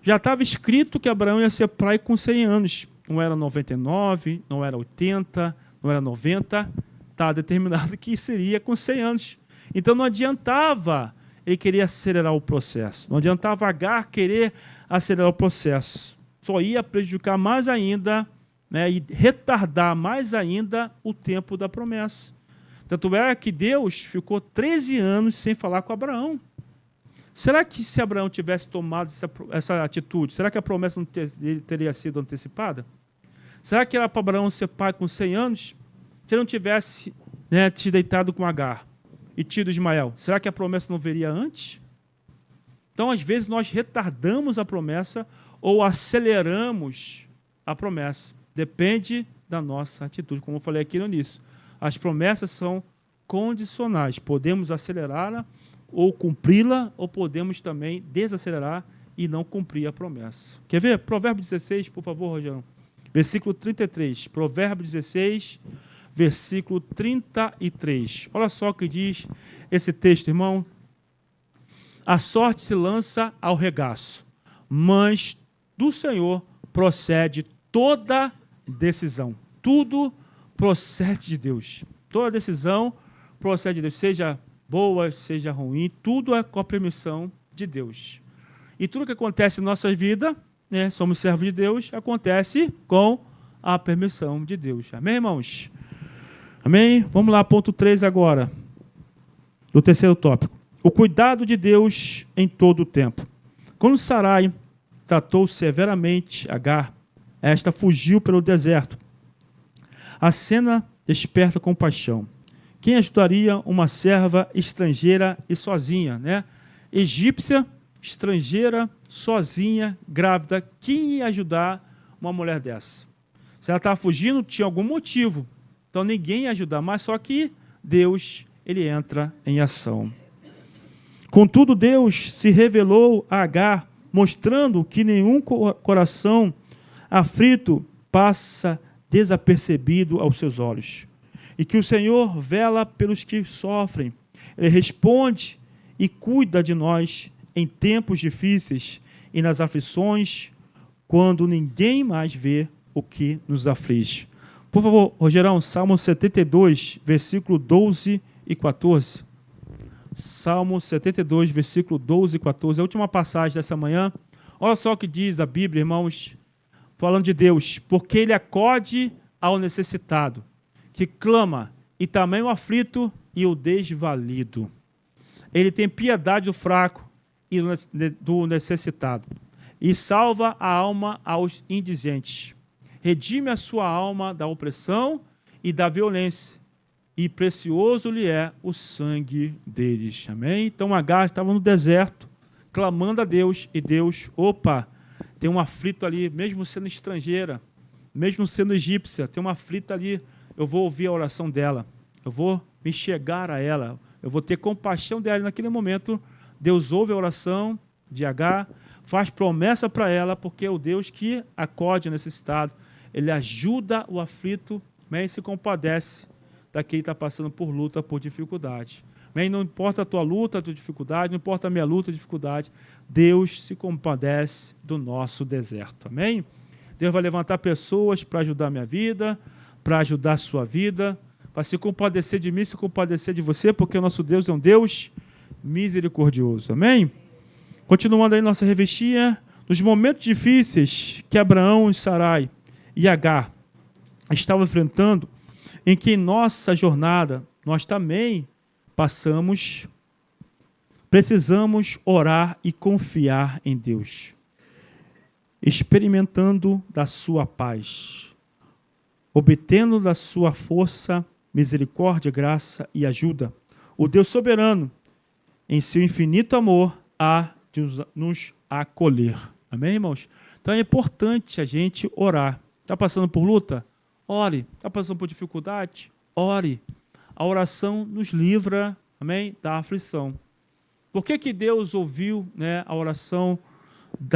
[SPEAKER 1] Já estava escrito que Abraão ia ser pai com 100 anos. Não era 99, não era 80, não era 90. Está determinado que seria com 100 anos. Então não adiantava ele querer acelerar o processo. Não adiantava Agar querer acelerar o processo. Só ia prejudicar mais ainda, né, e retardar mais ainda o tempo da promessa. Tanto é que Deus ficou 13 anos sem falar com Abraão. Será que se Abraão tivesse tomado essa atitude, será que a promessa não teria sido antecipada? Será que era para Abraão ser pai com 100 anos? Se ele não tivesse, né, se deitado com Agar e tido Ismael, será que a promessa não viria antes? Então, às vezes, nós retardamos a promessa ou aceleramos a promessa. Depende da nossa atitude, como eu falei aqui no início. As promessas são condicionais. Podemos acelerá-la ou cumpri-la, ou podemos também desacelerar e não cumprir a promessa. Quer ver? Provérbios 16, por favor, Rogério. Versículo 33. Provérbios 16, versículo 33. Olha só o que diz esse texto, irmão. A sorte se lança ao regaço, mas do Senhor procede toda decisão. Tudo procede de Deus. Toda decisão procede de Deus, seja boa, seja ruim, tudo é com a permissão de Deus. E tudo que acontece em nossa vida, né, somos servos de Deus, acontece com a permissão de Deus. Amém, irmãos? Amém? Vamos lá, ponto 3 agora, do terceiro tópico. O cuidado de Deus em todo o tempo. Quando Sarai tratou severamente Agar, esta fugiu pelo deserto. A cena desperta compaixão. Quem ajudaria uma serva estrangeira e sozinha, né? Egípcia, estrangeira, sozinha, grávida. Quem ia ajudar uma mulher dessa? Se ela estava fugindo, tinha algum motivo. Então ninguém ia ajudar, mas só que Deus, ele entra em ação. Contudo, Deus se revelou a Agar, mostrando que nenhum coração aflito passa desapercebido aos seus olhos. E que o Senhor vela pelos que sofrem. Ele responde e cuida de nós em tempos difíceis e nas aflições, quando ninguém mais vê o que nos aflige. Por favor, Rogerão, Salmo 72, versículo 12 e 14. Salmo 72, versículo 12 e 14. A última passagem dessa manhã. Olha só o que diz a Bíblia, irmãos, falando de Deus. Porque ele acode ao necessitado, que clama, e também o aflito e o desvalido. Ele tem piedade do fraco e do necessitado, e salva a alma aos indigentes. Redime a sua alma da opressão e da violência, e precioso lhe é o sangue deles. Amém? Então Agar estava no deserto, clamando a Deus, e Deus, tem um aflito ali, mesmo sendo estrangeira, mesmo sendo egípcia, tem uma aflita ali. Eu vou ouvir a oração dela, eu vou me chegar a ela, eu vou ter compaixão dela. Naquele momento, Deus ouve a oração de Agar, faz promessa para ela, porque é o Deus que acode ao necessitado, ele ajuda o aflito, e se compadece daquele que está passando por luta, por dificuldade. Não importa a tua luta, a tua dificuldade, não importa a minha luta, a dificuldade, Deus se compadece do nosso deserto. Amém? Deus vai levantar pessoas para ajudar a minha vida, para ajudar a sua vida, para se compadecer de mim, se compadecer de você, porque o nosso Deus é um Deus misericordioso. Amém? Continuando aí nossa revestinha, nos momentos difíceis que Abraão, Sarai e Agar estavam enfrentando, em que em nossa jornada nós também precisamos orar e confiar em Deus, experimentando da sua paz, obtendo da sua força, misericórdia, graça e ajuda. O Deus soberano, em seu infinito amor, há de nos acolher. Amém, irmãos? Então é importante a gente orar. Está passando por luta? Ore. Está passando por dificuldade? Ore. A oração nos livra, amém, da aflição. Por que Deus ouviu, né, a oração de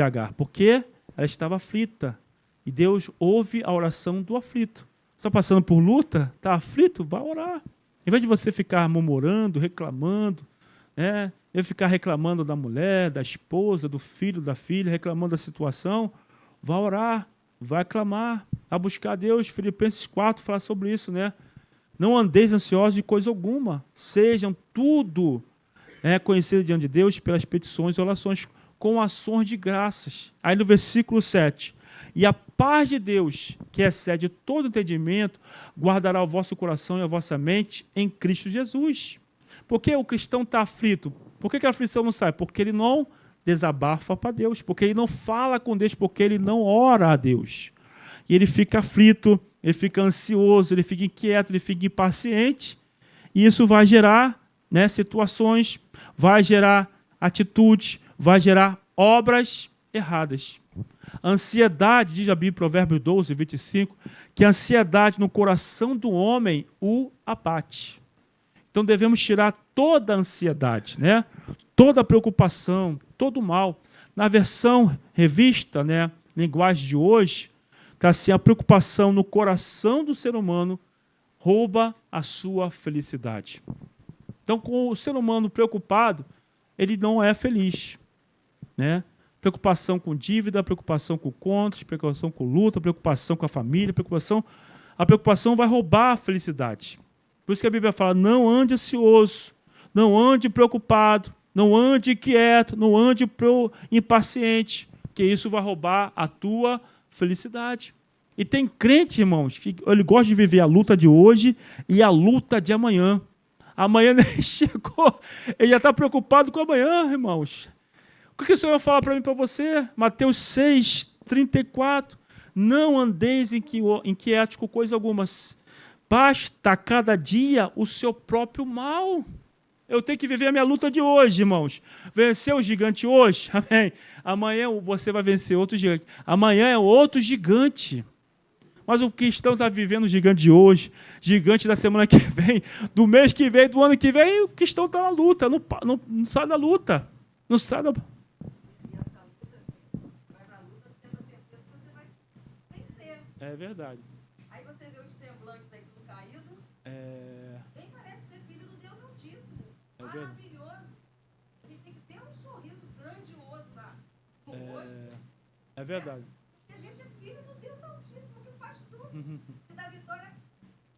[SPEAKER 1] Agar? Porque ela estava aflita. E Deus ouve a oração do aflito. Está passando por luta? Está aflito? Vá orar. Em vez de você ficar murmurando, reclamando, né, ficar reclamando da mulher, da esposa, do filho, da filha, reclamando da situação, vá orar, vai clamar, a buscar a Deus. Filipenses 4 fala sobre isso, né? Não andeis ansiosos de coisa alguma, sejam tudo conhecido diante de Deus pelas petições e orações, com ações de graças. Aí no versículo 7, e a paz de Deus, que excede todo entendimento, guardará o vosso coração e a vossa mente em Cristo Jesus. Por que o cristão está aflito? Por que a aflição não sai? Porque ele não desabafa para Deus, porque ele não fala com Deus, porque ele não ora a Deus. E ele fica aflito, ele fica ansioso, ele fica inquieto, ele fica impaciente, e isso vai gerar, né, situações, vai gerar atitudes, vai gerar obras erradas. A ansiedade, diz a Bíblia, Provérbios 12, 25, que a ansiedade no coração do homem o abate. Então devemos tirar toda a ansiedade, né? Toda a preocupação, todo o mal. Na versão revista, né, linguagem de hoje, está assim: a preocupação no coração do ser humano rouba a sua felicidade. Então, com o ser humano preocupado, ele não é feliz, né? Preocupação com dívida, preocupação com contas, preocupação com luta, preocupação com a família, a preocupação vai roubar a felicidade. Por isso que a Bíblia fala: não ande ansioso, não ande preocupado, não ande inquieto, não ande impaciente, que isso vai roubar a tua felicidade. E tem crente, irmãos, que ele gosta de viver a luta de hoje e a luta de amanhã. Amanhã nem chegou, ele já está preocupado com amanhã, irmãos. O que o Senhor fala para mim e para você? Mateus 6, 34. Não andeis inquietos com coisa alguma. Basta cada dia o seu próprio mal. Eu tenho que viver a minha luta de hoje, irmãos. Vencer o gigante hoje, amém. Amanhã você vai vencer outro gigante. Amanhã é outro gigante. Mas o cristão está vivendo o gigante de hoje, gigante da semana que vem, do mês que vem, do ano que vem, o cristão está na luta, não sai da luta. Não sai da... É verdade.
[SPEAKER 2] Aí você vê os semblantes aí tudo caído. Bem parece ser filho do Deus Altíssimo. Maravilhoso. A gente tem que ter um sorriso grandioso no rosto.
[SPEAKER 1] É verdade.
[SPEAKER 2] Porque a gente é filho do Deus Altíssimo, que faz tudo. Que dá vitória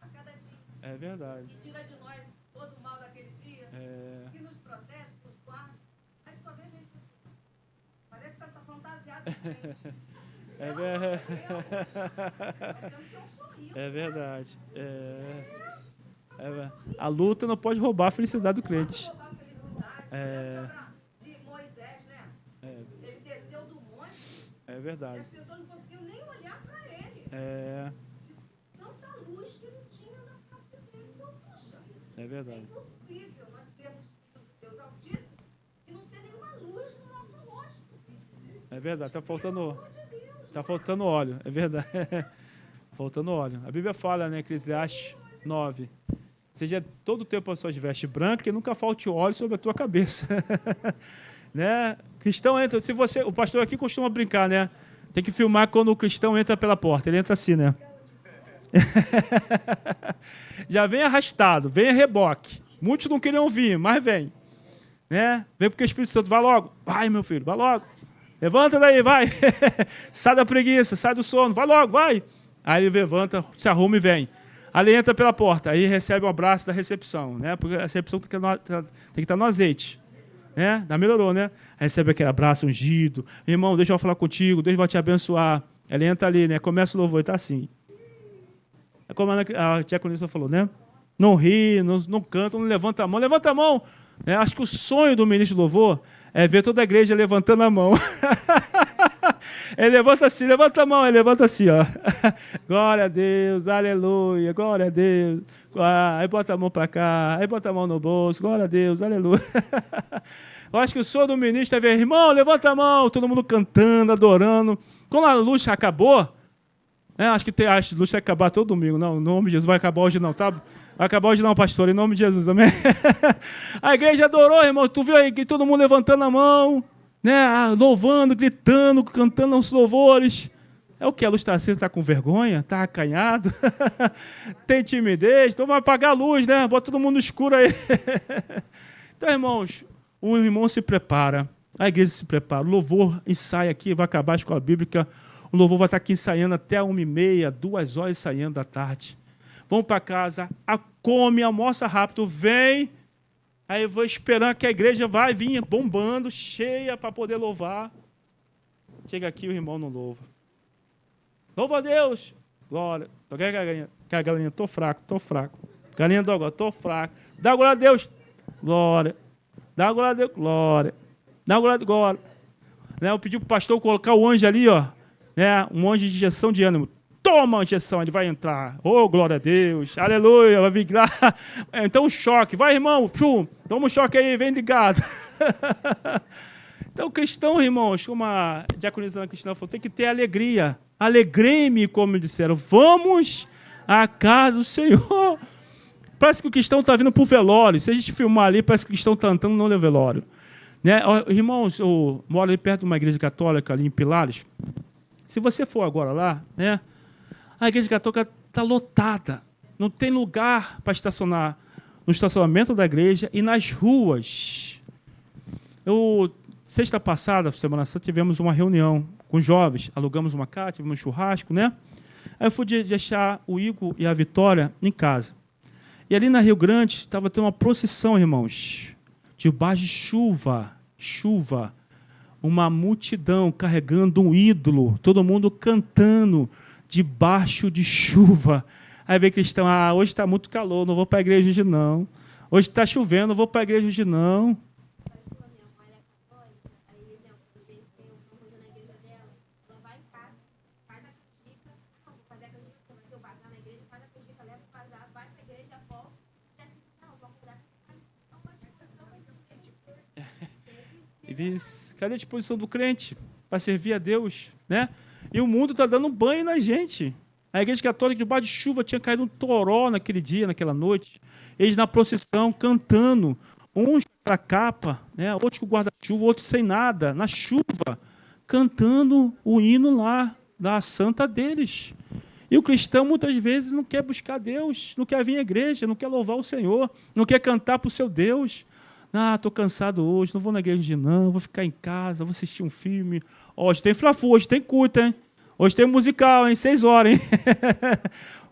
[SPEAKER 2] a cada dia.
[SPEAKER 1] É verdade.
[SPEAKER 2] Que tira de nós todo o mal daquele dia. Que nos protege, nos guarda. Aí só vê a gente. Parece que está fantasiado de frente.
[SPEAKER 1] É verdade. A luta não pode roubar a felicidade do crente.
[SPEAKER 2] De Moisés, né? Ele desceu do monte.
[SPEAKER 1] É verdade.
[SPEAKER 2] E as pessoas não conseguiam nem olhar para ele. De tanta luz que ele tinha na face dele. Então, puxa,
[SPEAKER 1] é verdade.
[SPEAKER 2] É impossível nós termos filhos de Deus Altíssimo e não ter nenhuma luz no nosso rosto.
[SPEAKER 1] É verdade. Está faltando óleo, é verdade. Faltando óleo. A Bíblia fala, né, Eclesiastes 9. Seja todo o tempo as suas vestes brancas e nunca falte óleo sobre a tua cabeça. Né? Cristão entra, o pastor aqui costuma brincar, né? Tem que filmar quando o cristão entra pela porta. Ele entra assim, né? Já vem arrastado, vem a reboque. Muitos não queriam vir, mas vem. Né? Vem porque o Espírito Santo vai logo. Vai, meu filho, vai logo. Levanta daí, vai. Sai da preguiça, sai do sono, vai logo, vai. Aí ele levanta, se arruma e vem. Ali entra pela porta, aí recebe um abraço da recepção, né? Porque a recepção tem que estar no azeite. Né? Melhorou, né? Recebe aquele abraço ungido. Irmão, deixa eu falar contigo, Deus vai te abençoar. Ela entra ali, né? Começa o louvor e está assim. É como a diaconisa falou, né? Não ri, não canta, não levanta a mão. Levanta a mão. É, acho que o sonho do ministro do louvor é ver toda a igreja levantando a mão. Ele levanta assim, levanta a mão, ele levanta assim, ó. Glória a Deus, aleluia, glória a Deus. Aí bota a mão para cá, aí bota a mão no bolso, glória a Deus, aleluia. Eu acho que o sonho do ministro é ver, irmão, levanta a mão, todo mundo cantando, adorando. Quando a luz acabou, acho que a luz vai acabar todo domingo, não, em nome de Jesus, vai acabar hoje não, tá? Vai acabar hoje não, pastor, em nome de Jesus, amém? A igreja adorou, irmão, tu viu aí que todo mundo levantando a mão, né? Louvando, gritando, cantando os louvores. É o que? A luz está acesa, está com vergonha? Está acanhado? Tem timidez? Então vai apagar a luz, né? Bota todo mundo no escuro aí. Então, irmãos, o irmão se prepara, a igreja se prepara, o louvor ensaia aqui, vai acabar a escola bíblica, o louvor vai estar aqui ensaiando até 1h30, 2 horas ensaiando da tarde. Vão para casa, come, almoça rápido, vem, aí eu vou esperando que a igreja vai vir bombando, cheia para poder louvar. Chega aqui, o irmão não louva. Louva a Deus. Glória. Quer a galinha? Estou fraco. Galinha do agora, estou fraco. Dá glória a Deus. Glória. Dá glória a Deus. Glória. Dá glória a Deus. Glória. Né, eu pedi para o pastor colocar o anjo ali, ó, né, um anjo de injeção de ânimo. Toma a injeção, ele vai entrar. Oh, glória a Deus. Aleluia. Vai vir lá. Então, um choque. Vai, irmão. Toma um choque aí, vem ligado. Então, o cristão, irmãos, como a diaconisa Cristina falou, tem que ter alegria. Alegrei-me, como disseram. Vamos à casa do Senhor. Parece que o cristão está vindo para o velório. Se a gente filmar ali, parece que o cristão está andando no velório. Né? Irmãos, eu moro ali perto de uma igreja católica, ali em Pilares. Se você for agora lá, né, a igreja católica está lotada. Não tem lugar para estacionar no estacionamento da igreja e nas ruas. Sexta passada, Semana Santa, tivemos uma reunião com jovens, alugamos uma casa, tivemos um churrasco, né? Aí eu fui deixar o Igor e a Vitória em casa. E ali na Rio Grande estava tendo uma procissão, irmãos, debaixo de chuva, uma multidão carregando um ídolo, todo mundo cantando debaixo de chuva. Aí vem cristão, hoje está muito calor, não vou para a igreja hoje não. Hoje está chovendo, não vou para a igreja hoje não. Cadê a disposição do crente para servir a Deus? Né? E o mundo está dando banho na gente. A igreja católica, debaixo de chuva, tinha caído um toró naquele dia, naquela noite. Eles na procissão, cantando. Uns com a capa, né? Outros com guarda-chuva, outros sem nada, na chuva, cantando o hino lá da santa deles. E o cristão, muitas vezes, não quer buscar Deus, não quer vir à igreja, não quer louvar o Senhor, não quer cantar para o seu Deus. Estou cansado hoje, não vou na igreja não, vou ficar em casa, vou assistir um filme. Hoje tem Fla-Flu, hoje tem culto, hein? Hoje tem musical, hein? 6 horas, hein?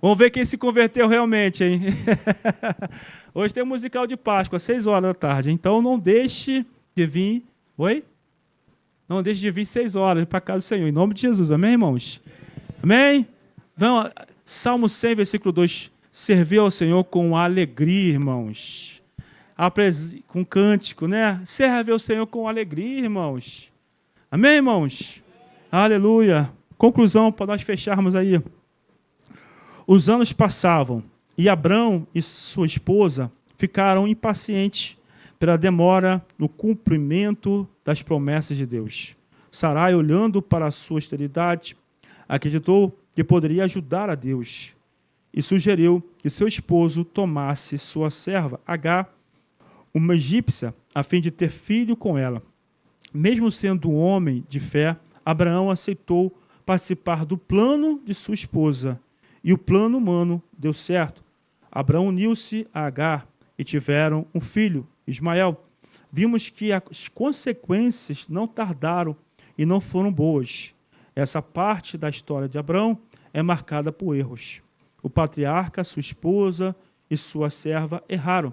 [SPEAKER 1] Vamos ver quem se converteu realmente, hein? Hoje tem musical de Páscoa, 6 horas da tarde. Então não deixe de vir. Oi? Não deixe de vir 6 horas para a casa do Senhor. Em nome de Jesus, amém, irmãos? Amém? Vamos, Salmo 100, versículo 2. Servir ao Senhor com alegria, irmãos. Com cântico, né? Serve ao Senhor com alegria, irmãos. Amém, irmãos? Aleluia. Conclusão para nós fecharmos aí. Os anos passavam e Abrão e sua esposa ficaram impacientes pela demora no cumprimento das promessas de Deus. Sarai, olhando para a sua esterilidade, acreditou que poderia ajudar a Deus e sugeriu que seu esposo tomasse sua serva, Agar, uma egípcia, a fim de ter filho com ela. Mesmo sendo um homem de fé, Abraão aceitou participar do plano de sua esposa, e o plano humano deu certo. Abraão uniu-se a Agar e tiveram um filho, Ismael. Vimos que as consequências não tardaram e não foram boas. Essa parte da história de Abraão é marcada por erros. O patriarca, sua esposa e sua serva erraram,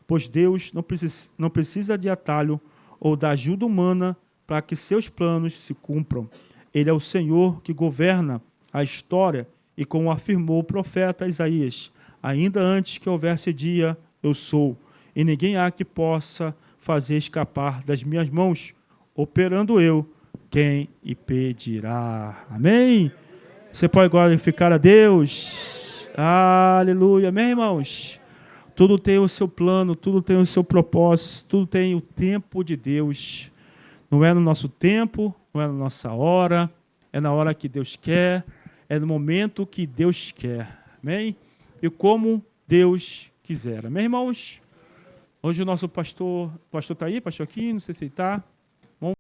[SPEAKER 1] pois Deus não precisa de atalho ou da ajuda humana para que seus planos se cumpram. Ele é o Senhor que governa a história e, como afirmou o profeta Isaías, ainda antes que houvesse dia, eu sou, e ninguém há que possa fazer escapar das minhas mãos. Operando eu, quem impedirá? Amém? Você pode glorificar a Deus. Aleluia. Amém, irmãos? Tudo tem o seu plano, tudo tem o seu propósito, tudo tem o tempo de Deus. Não é no nosso tempo, não é na nossa hora, é na hora que Deus quer, é no momento que Deus quer. Amém? E como Deus quiser. Amém, irmãos? Hoje o nosso pastor está aí, pastor aqui, não sei se ele está.